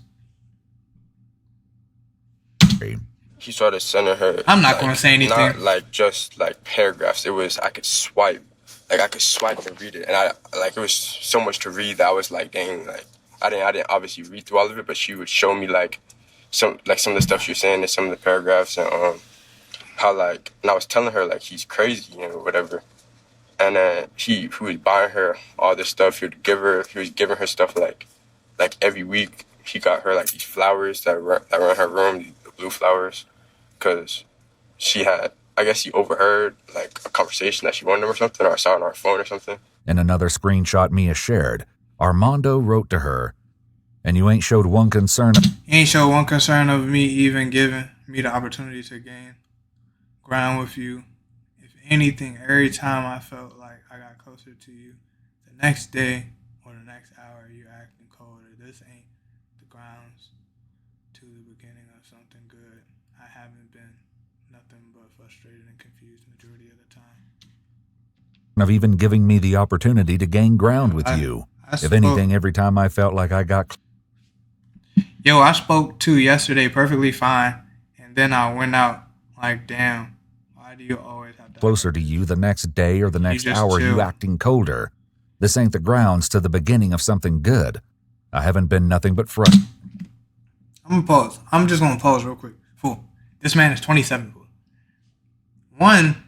He started sending her. I'm not going to say anything. Not like just like paragraphs. It was I could swipe and read it, and it was so much to read that I was like, dang, like I didn't obviously read through all of it, but she would show me some of the stuff she was saying in some of the paragraphs, and how and I was telling her like he's crazy, whatever. And he was buying her all this stuff. He was giving her stuff like every week. He got her like these flowers that were in her room, the blue flowers, because she had, I guess he overheard like a conversation that she wanted him or something, or I saw it on her phone or something. In another screenshot Mia shared, Armando wrote to her, and you ain't showed one concern. You ain't showed one concern of me even giving me the opportunity to gain ground with you. If anything, every time I felt like I got closer to you, the next day or the next hour, you acting colder. This ain't the grounds to the beginning of something good. I haven't been nothing but frustrated and confused majority of the time. Of even giving me the opportunity to gain ground with you. If anything, every time I felt like I got... Yo, I spoke to yesterday perfectly fine, and then I went out like, damn, why do you always have to... Closer to you the next day or the next hour, you acting colder. This ain't the grounds to the beginning of something good. I haven't been nothing but frustrated. I'm gonna pause. I'm just gonna pause real quick. Fool, this man is 27. Fool. One,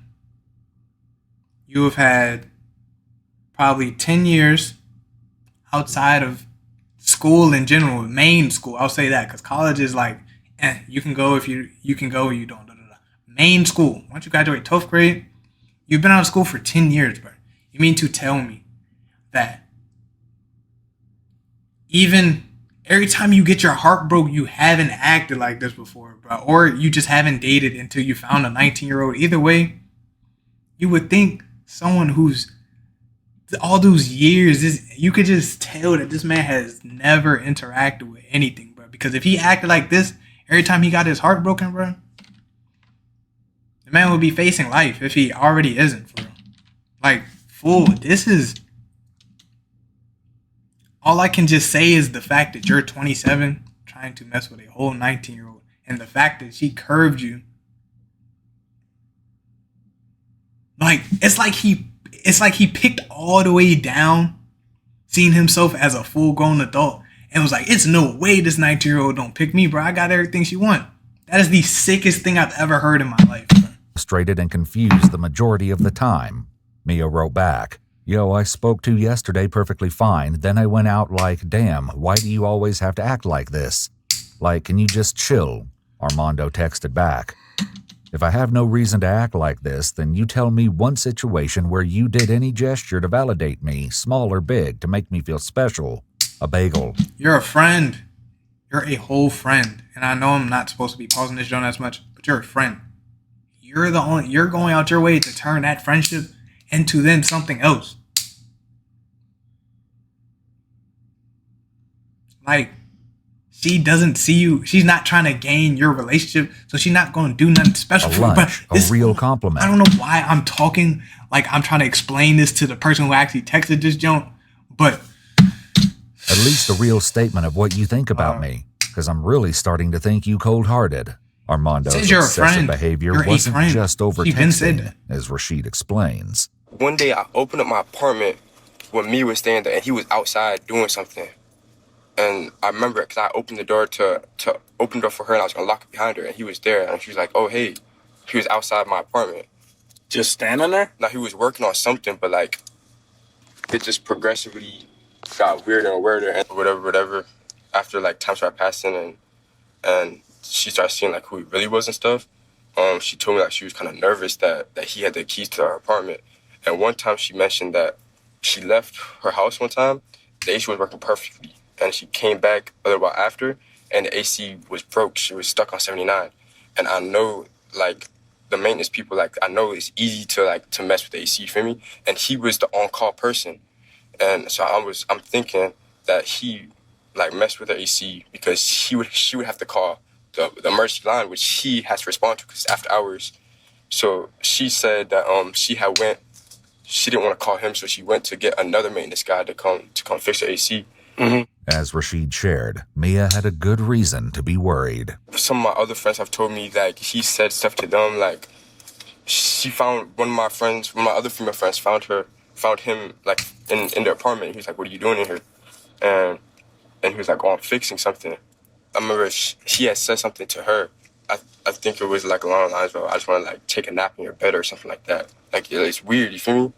you have had probably 10 years outside of school in general, main school. I'll say that because college is like, you can go if you can go, you don't. Main school. Once you graduate 12th grade, you've been out of school for 10 years, bro. You mean to tell me that even every time you get your heart broke, you haven't acted like this before, bro? Or you just haven't dated until you found a 19-year-old. Either way, you would think someone who's all those years, you could just tell that this man has never interacted with anything, bro. Because if he acted like this every time he got his heart broken, bro, the man would be facing life if he already isn't, for real. Like, fool, this is... All I can just say is the fact that you're 27 trying to mess with a whole 19-year-old, and the fact that she curved you. Like, it's like he picked all the way down, seeing himself as a full-grown adult, and was like, it's no way this 19-year-old don't pick me, bro. I got everything she want. That is the sickest thing I've ever heard in my life, bro. Frustrated and confused the majority of the time. Mia wrote back, yo, I spoke to yesterday perfectly fine. Then I went out like, damn, why do you always have to act like this? Like, can you just chill? Armando texted back. If I have no reason to act like this, then you tell me one situation where you did any gesture to validate me, small or big, to make me feel special. A bagel. You're a friend. You're a whole friend. And I know I'm not supposed to be pausing this joint as much, but you're a friend. You're going out your way to turn that friendship into then something else. Like, she doesn't see you. She's not trying to gain your relationship, so she's not going to do nothing special for you. But a real compliment. I don't know why I'm talking like I'm trying to explain this to the person who actually texted this junk, but at least a real statement of what you think about me, because I'm really starting to think you cold-hearted. Armando's excessive behavior wasn't just over texting, as Rashid explains. One day I opened up my apartment when Mia was staying there, and he was outside doing something. And I remember it because I opened the door to open the door for her, and I was going to lock it behind her, and he was there, and she was like, oh, hey. He was outside my apartment. Just standing there? No, he was working on something, but, like, it just progressively got weirder and weirder, and whatever. After, like, time started passing, and she started seeing, like, who he really was and stuff, she told me, like, she was kind of nervous that he had the keys to her apartment. And one time she mentioned that she left her house one time, the AC was working perfectly. And she came back a little while after, and the AC was broke. She was stuck on 79. And I know, like, the maintenance people, like, I know it's easy to mess with the AC, you feel me? And he was the on-call person. And so I'm thinking that he, like, messed with the AC because she would have to call the emergency line, which he has to respond to because it's after hours. So she said that she didn't want to call him, so she went to get another maintenance guy to come fix the AC. Mm-hmm. As Rashid shared, Mia had a good reason to be worried. Some of my other friends have told me, like, he said stuff to them, like, she found one of my other female friends found him, like, in the apartment. He was like, what are you doing in here? And he was like, oh, I'm fixing something. I remember she had said something to her. I think it was, like, along the lines of, I just want to, like, take a nap in your bed or something like that. Like, it's weird, you feel me?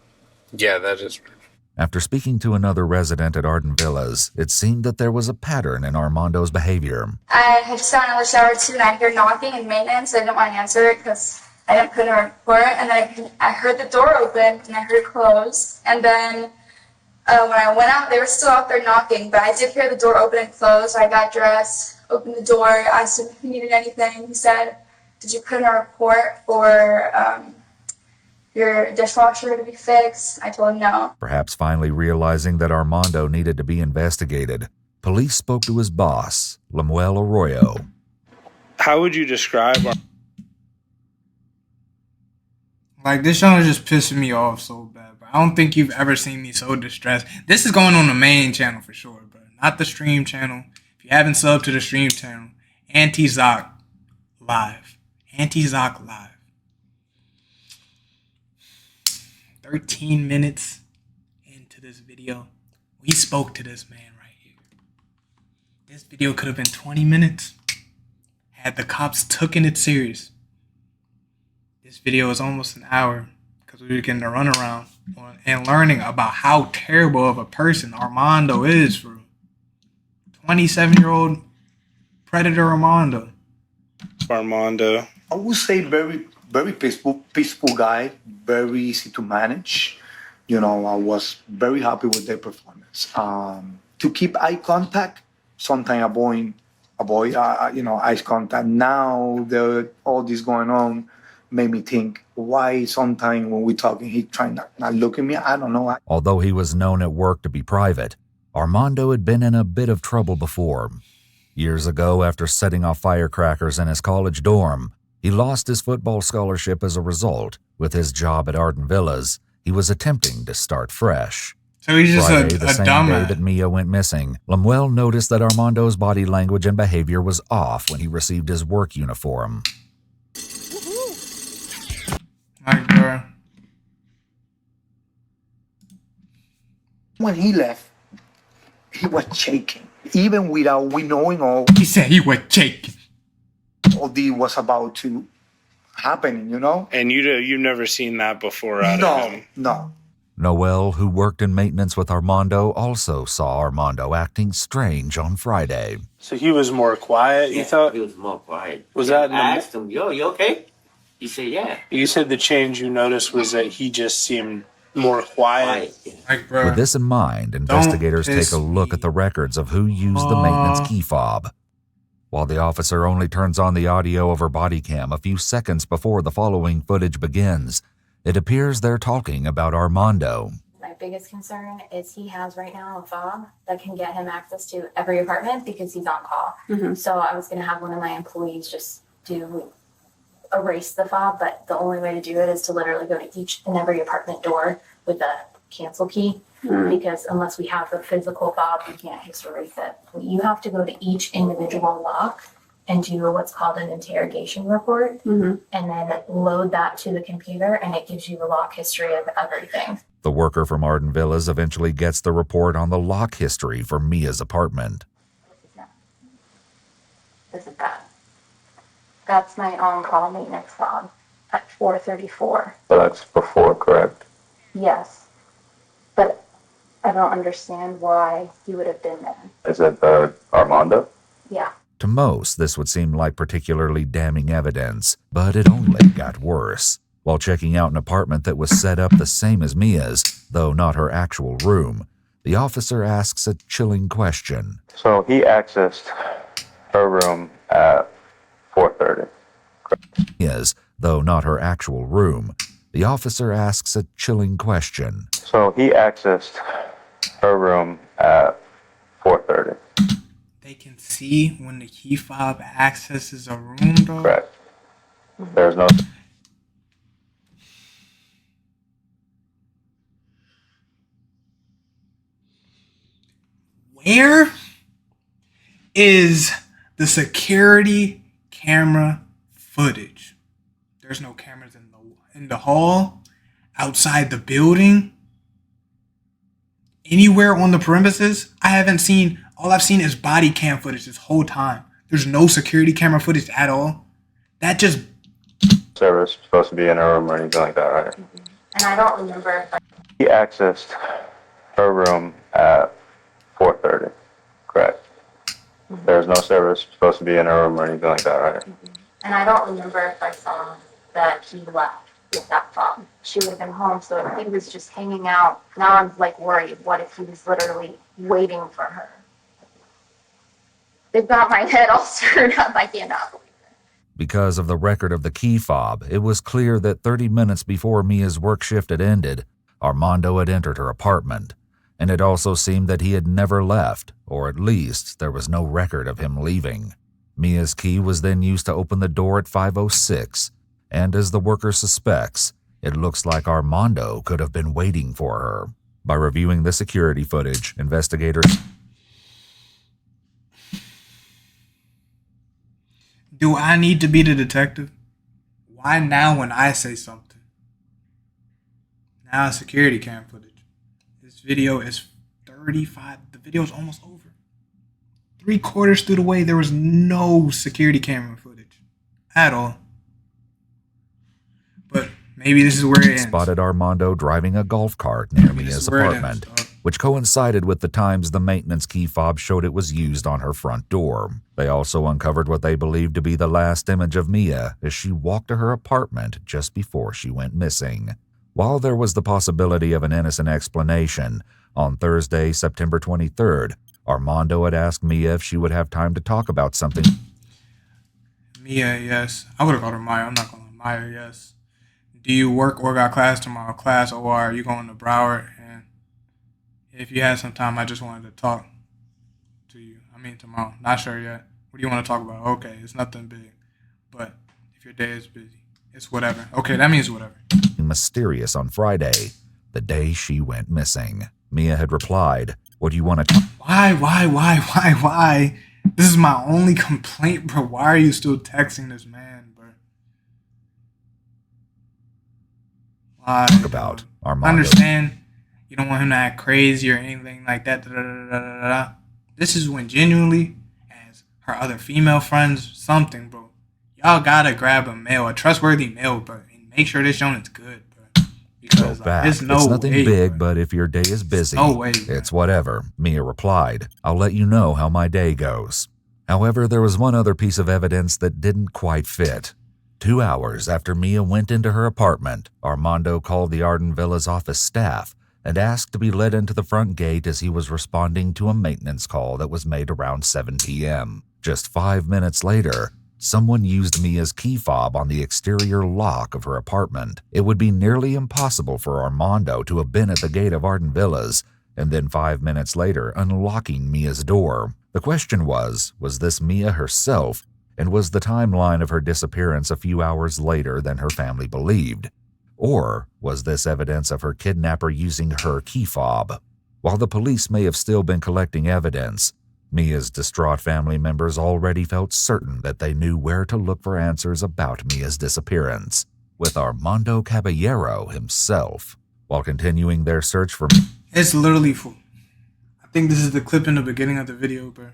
Yeah, that is weird. After speaking to another resident at Arden Villas, it seemed that there was a pattern in Armando's behavior. I had just gotten out of the shower too, and I heard knocking and maintenance. I didn't want to answer it because I didn't put in a report. And then I heard the door open, and I heard it close. And then when I went out, they were still out there knocking, but I did hear the door open and close. So I got dressed, opened the door, asked him if he needed anything. He said, did you put in a report for your dishwasher to be fixed? I told him no. Perhaps finally realizing that Armando needed to be investigated, police spoke to his boss, Lemuel Arroyo. How would you describe like, this show is just pissing me off so bad, but I don't think you've ever seen me so distressed. This is going on the main channel for sure, but not the stream channel. If you haven't subbed to the stream channel, Anti-Zoc Live. Anti-Zoc Live. 13 minutes into this video, we spoke to this man right here. This video could have been 20 minutes had the cops taken it serious. This video is almost an hour because we were getting to run around and learning about how terrible of a person Armando is for 27-year-old predator Armando. I would say very peaceful guy, very easy to manage. You know, I was very happy with their performance. To keep eye contact, sometimes avoid eye contact. Now all this going on made me think, why sometimes when we're talking, he trying not look at me? I don't know. Although he was known at work to be private, Armando had been in a bit of trouble before. Years ago, after setting off firecrackers in his college dorm, he lost his football scholarship as a result. With his job at Arden Villas, he was attempting to start fresh. So he's just Friday, a the same dumbass. day that Mia went missing, Lemuel noticed that Armando's body language and behavior was off when he received his work uniform. When he left, he was shaking. Even without we knowing all. He said he was shaking. All this was about to happen, you know? And you've never seen that before out of him? No. Noel, who worked in maintenance with Armando, also saw Armando acting strange on Friday. So he was more quiet, you thought? He was more quiet. Was that... I asked him, yo, you okay? He said, yeah. You said the change you noticed was that he just seemed more quiet. With this in mind, investigators take a look at the records of who used the maintenance key fob. While the officer only turns on the audio of her body cam a few seconds before the following footage begins, it appears they're talking about Armando. My biggest concern is he has right now a fob that can get him access to every apartment because he's on call. So I was going to have one of my employees just erase the fob, but the only way to do it is to literally go to each and every apartment door with a cancel key, because unless we have the physical fob, we can't just erase it. You have to go to each individual lock and do what's called an interrogation report, and then load that to the computer, and it gives you the lock history of everything. The worker from Arden Villas eventually gets the report on the lock history for Mia's apartment. This is that. That's my on-call maintenance fob at 4:34. So that's before, correct? Yes, but I don't understand why he would have been there. Is it Armando? Yeah. To most, this would seem like particularly damning evidence, but it only got worse. While checking out an apartment that was set up the same as Mia's, though not her actual room, the officer asks a chilling question. So he accessed her room at 4:30. Mia's, though not her actual room, the officer asks a chilling question. So he accessed her room at 4:30. They can see when the key fob accesses a room, though? Correct. There's no... Where is the security camera footage? There's no cameras in the hall, outside the building, anywhere on the premises. I haven't seen. All I've seen is body cam footage this whole time. There's no security camera footage at all. That just... Service supposed to be in her room or anything like that, right? And I don't remember if I... He accessed her room at 4:30. Correct. There's no service supposed to be in her room or anything like that, right? And I don't remember if I saw that he left with that fob. She would have been home, so if he was just hanging out, now I'm like worried. What if he was literally waiting for her? They've got my head all stirred up. I cannot believe it. Because of the record of the key fob, it was clear that 30 minutes before Mia's work shift had ended, Armando had entered her apartment, and it also seemed that he had never left, or at least there was no record of him leaving. Mia's key was then used to open the door at 5:06, and as the worker suspects, it looks like Armando could have been waiting for her. By reviewing the security footage, investigators... Do I need to be the detective? Why now when I say something? Now security cam footage. This video is 35. The video is almost over. 3/4 through the way, there was no security camera footage at all. But maybe this is where it ends. Spotted Armando driving a golf cart near Mia's apartment, which coincided with the times the maintenance key fob showed it was used on her front door. They also uncovered what they believed to be the last image of Mia as she walked to her apartment just before she went missing. While there was the possibility of an innocent explanation, on Thursday, September 23rd, Armando had asked Mia if she would have time to talk about something. Mia, yes. I would have called her Maya. I'm not calling her Maya, yes. Do you work or got class tomorrow? Class or are you going to Broward? And if you had some time, I just wanted to talk to you. I mean, tomorrow. Not sure yet. What do you want to talk about? Okay, it's nothing big. But if your day is busy, it's whatever. Okay, that means whatever. Mysterious on Friday, the day she went missing. Mia had replied, "What do you want to talk?" Why? This is my only complaint, bro. Why are you still texting this man, bro? Why? Talk about Armando. I understand you don't want him to act crazy or anything like that. This is when genuinely, as her other female friends, something, bro. Y'all gotta grab a male, a trustworthy male, bro, and make sure this joint is good, bro. Because It's nothing big, but if your day is busy, it's whatever. Mia replied, "I'll let you know how my day goes." However, there was one other piece of evidence that didn't quite fit. 2 hours after Mia went into her apartment, Armando called the Arden Villas office staff and asked to be led into the front gate as he was responding to a maintenance call that was made around 7 p.m. Just 5 minutes later, someone used Mia's key fob on the exterior lock of her apartment. It would be nearly impossible for Armando to have been at the gate of Arden Villas and then 5 minutes later unlocking Mia's door. The question was this Mia herself, and was the timeline of her disappearance a few hours later than her family believed? Or was this evidence of her kidnapper using her key fob? While the police may have still been collecting evidence, Mia's distraught family members already felt certain that they knew where to look for answers about Mia's disappearance, with Armando Caballero himself. While continuing their search for It's literally full. I think this is the clip in the beginning of the video, bro.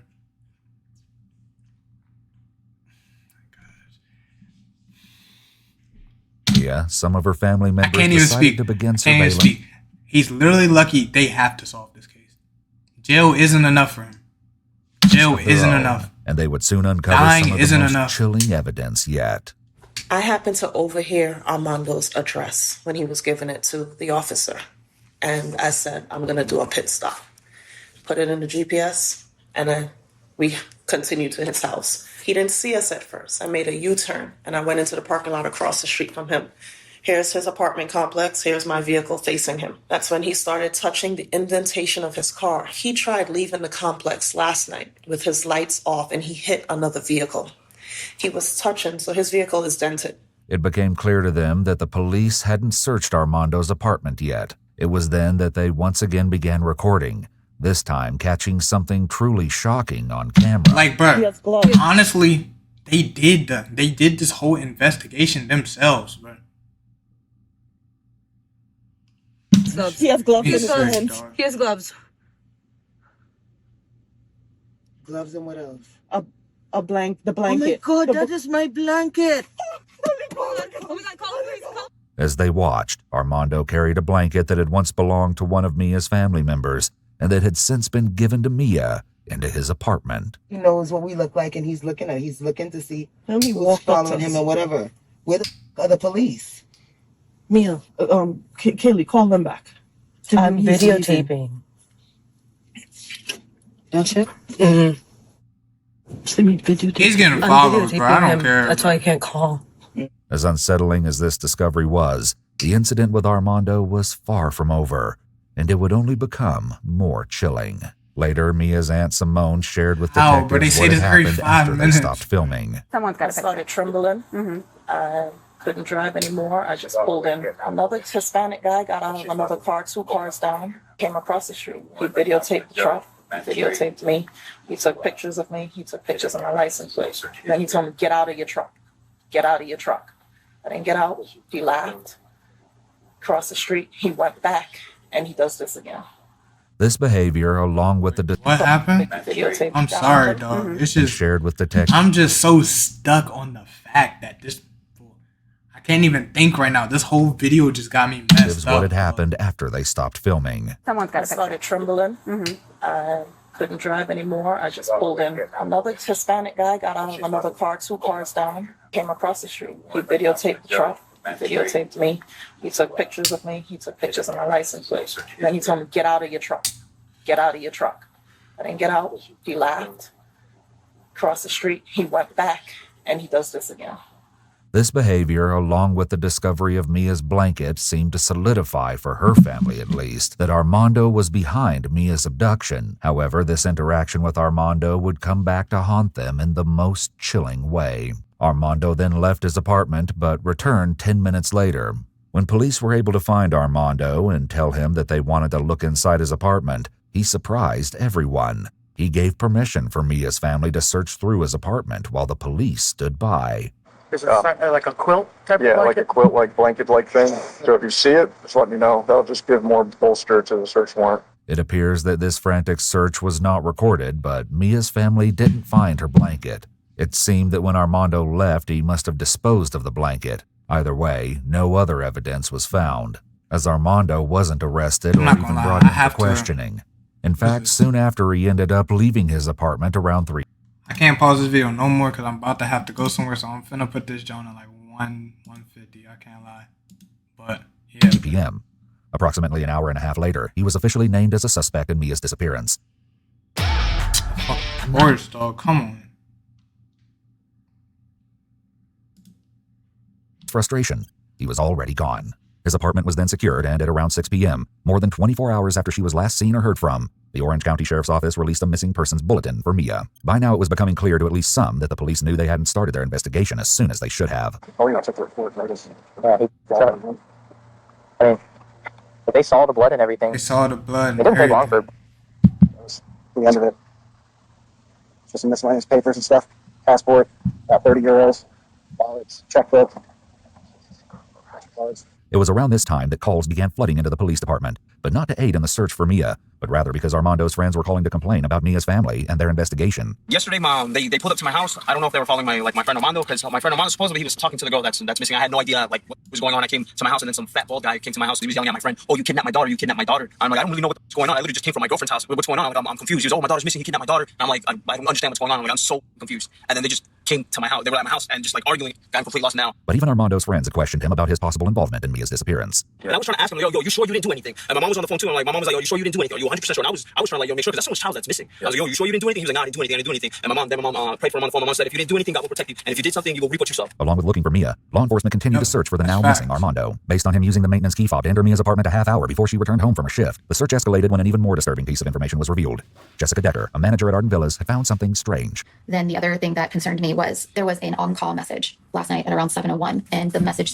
Mia, some of her family members I can't even decided speak. to begin I can't even surveillance. speak. He's literally lucky they have to solve this case. Jail isn't enough for him. Jail Their isn't own, enough. and they would soon uncover Dying some of the isn't most enough. chilling evidence yet. I happened to overhear Armando's address when he was giving it to the officer. And I said, I'm going to do a pit stop. Put it in the GPS, and then we continued to his house. He didn't see us at first. I made a U-turn, and I went into the parking lot across the street from him. Here's his apartment complex. Here's my vehicle facing him. That's when he started touching the indentation of his car. He tried leaving the complex last night with his lights off, and he hit another vehicle. He was touching, so his vehicle is dented. It became clear to them that the police hadn't searched Armando's apartment yet. It was then that they once again began recording, this time catching something truly shocking on camera. Like, bro, honestly, they did this whole investigation themselves, bro. Gloves. He has gloves in his He's hands. sick, dog. He has gloves. Gloves and what else? The blanket. Oh my God, that is my blanket. As they watched, Armando carried a blanket that had once belonged to one of Mia's family members and that had since been given to Mia into his apartment. He knows what we look like, and he's looking to see Let me who's walk up following to him him. or whatever. Where the are the police? Mia, Kaylee, call them back. I'm He's videotaping. Don't you? Mm-hmm. He's getting I'm followed, bro. I videotaping don't him. care. That's why I can't call. As unsettling as this discovery was, the incident with Armando was far from over, and it would only become more chilling. Later, Mia's Aunt Simone shared with Ow, bro, they detectives say what had this every happened 5 after they minutes. stopped filming. Someone's got I started trembling. I couldn't drive anymore. I just pulled in. Another Hispanic guy got out of another car, 2 cars down, came across the street. He videotaped the truck, videotaped me. He took pictures of me. He took pictures of my license plate. Then he told me, get out of your truck. Get out of your truck. I didn't get out. He laughed. Crossed the street. He went back, and he does this again. This behavior, along with the What happened? Videotaped I'm down. sorry, dog. It's just shared with detectives. I'm just so stuck on the fact that this. I can't even think right now. This whole video just got me messed what up. had happened after they stopped filming. Someone's got I started trembling. I couldn't drive anymore. I just pulled in. Another Hispanic guy got out of another car, 2 cars down, came across the street. He videotaped the truck, videotaped me. He took pictures of me. He took pictures of my license plate. Then he told me, get out of your truck. Get out of your truck. I didn't get out. He laughed. Crossed the street. He went back, and he does this again. This behavior, along with the discovery of Mia's blanket, seemed to solidify, for her family at least, that Armando was behind Mia's abduction. However, this interaction with Armando would come back to haunt them in the most chilling way. Armando then left his apartment, but returned 10 minutes later. When police were able to find Armando and tell him that they wanted to look inside his apartment, he surprised everyone. He gave permission for Mia's family to search through his apartment while the police stood by. Is it like a quilt type Yeah, of like blanket? a quilt, like blanket-like thing. So if you see it, just let me know. That'll just give more bolster to the search warrant. It appears that this frantic search was not recorded, but Mia's family didn't find her blanket. It seemed that when Armando left, he must have disposed of the blanket. Either way, no other evidence was found, as Armando wasn't arrested or not even gonna lie, brought I in have for to- questioning. In fact, soon after, he ended up leaving his apartment around 3 I can't pause this video no more because I'm about to have to go somewhere, so I'm finna put this joint at like 150. I can't lie, but yeah. p.m. Approximately an hour and a half later, he was officially named as a suspect in Mia's disappearance. Of course, dog. Come on. Frustration. He was already gone. His apartment was then secured, and at around 6 p.m., more than 24 hours after she was last seen or heard from, the Orange County Sheriff's Office released a missing persons bulletin for Mia. By now, it was becoming clear to at least some that the police knew they hadn't started their investigation as soon as they should have. Oh, yeah, I took the report. I just, I mean, but they saw the blood and everything. They saw the blood. It didn't take long for that was the end of it. Just some miscellaneous papers and stuff. Passport, about 30 euros, wallets, checkbook. It was around this time that calls began flooding into the police department, but not to aid in the search for Mia, but rather because Armando's friends were calling to complain about Mia's family and their investigation. Yesterday, they pulled up to my house. I don't know if they were following my friend Armando, because my friend Armando supposedly he was talking to the girl that's missing. I had no idea what was going on. I came to my house, and then some fat bald guy came to my house. He was yelling at my friend, "Oh, you kidnapped my daughter! You kidnapped my daughter!" I'm like, I don't really know what's going on. I literally just came from my girlfriend's house. What's going on? I'm confused. He goes, "Oh, my daughter's missing. He kidnapped my daughter." And I'm like, I don't understand what's going on. I'm so confused. And then they just came to my house. They were at my house and just arguing. Got complete lost now. But even Armando's friends had questioned him about his possible involvement in Mia's disappearance. And I was trying to ask him, yo, you sure you didn't do anything? And my mom was on the phone too. And my mom was like, yo, you sure you didn't do anything? Are you 100% sure? And I was trying to make sure, because that's someone's child that's missing. I was like, yo, you sure you didn't do anything? He was like, no, I didn't do anything. I didn't do anything. And my mom prayed for him on the phone. My mom said, if you didn't do anything, God will protect you. And if you did something, you will reap what you sow. Along with looking for Mia, law enforcement continued to search for the now missing Armando. Based on him using the maintenance key fob to enter Mia's apartment a half hour before she returned home from her shift, the search escalated when an even more disturbing piece of information was revealed. Jessica Decker, a manager at Arden Villas, had found something strange. Then the other thing that concerned me was there was an on-call message last night at around 7:01, and the message said,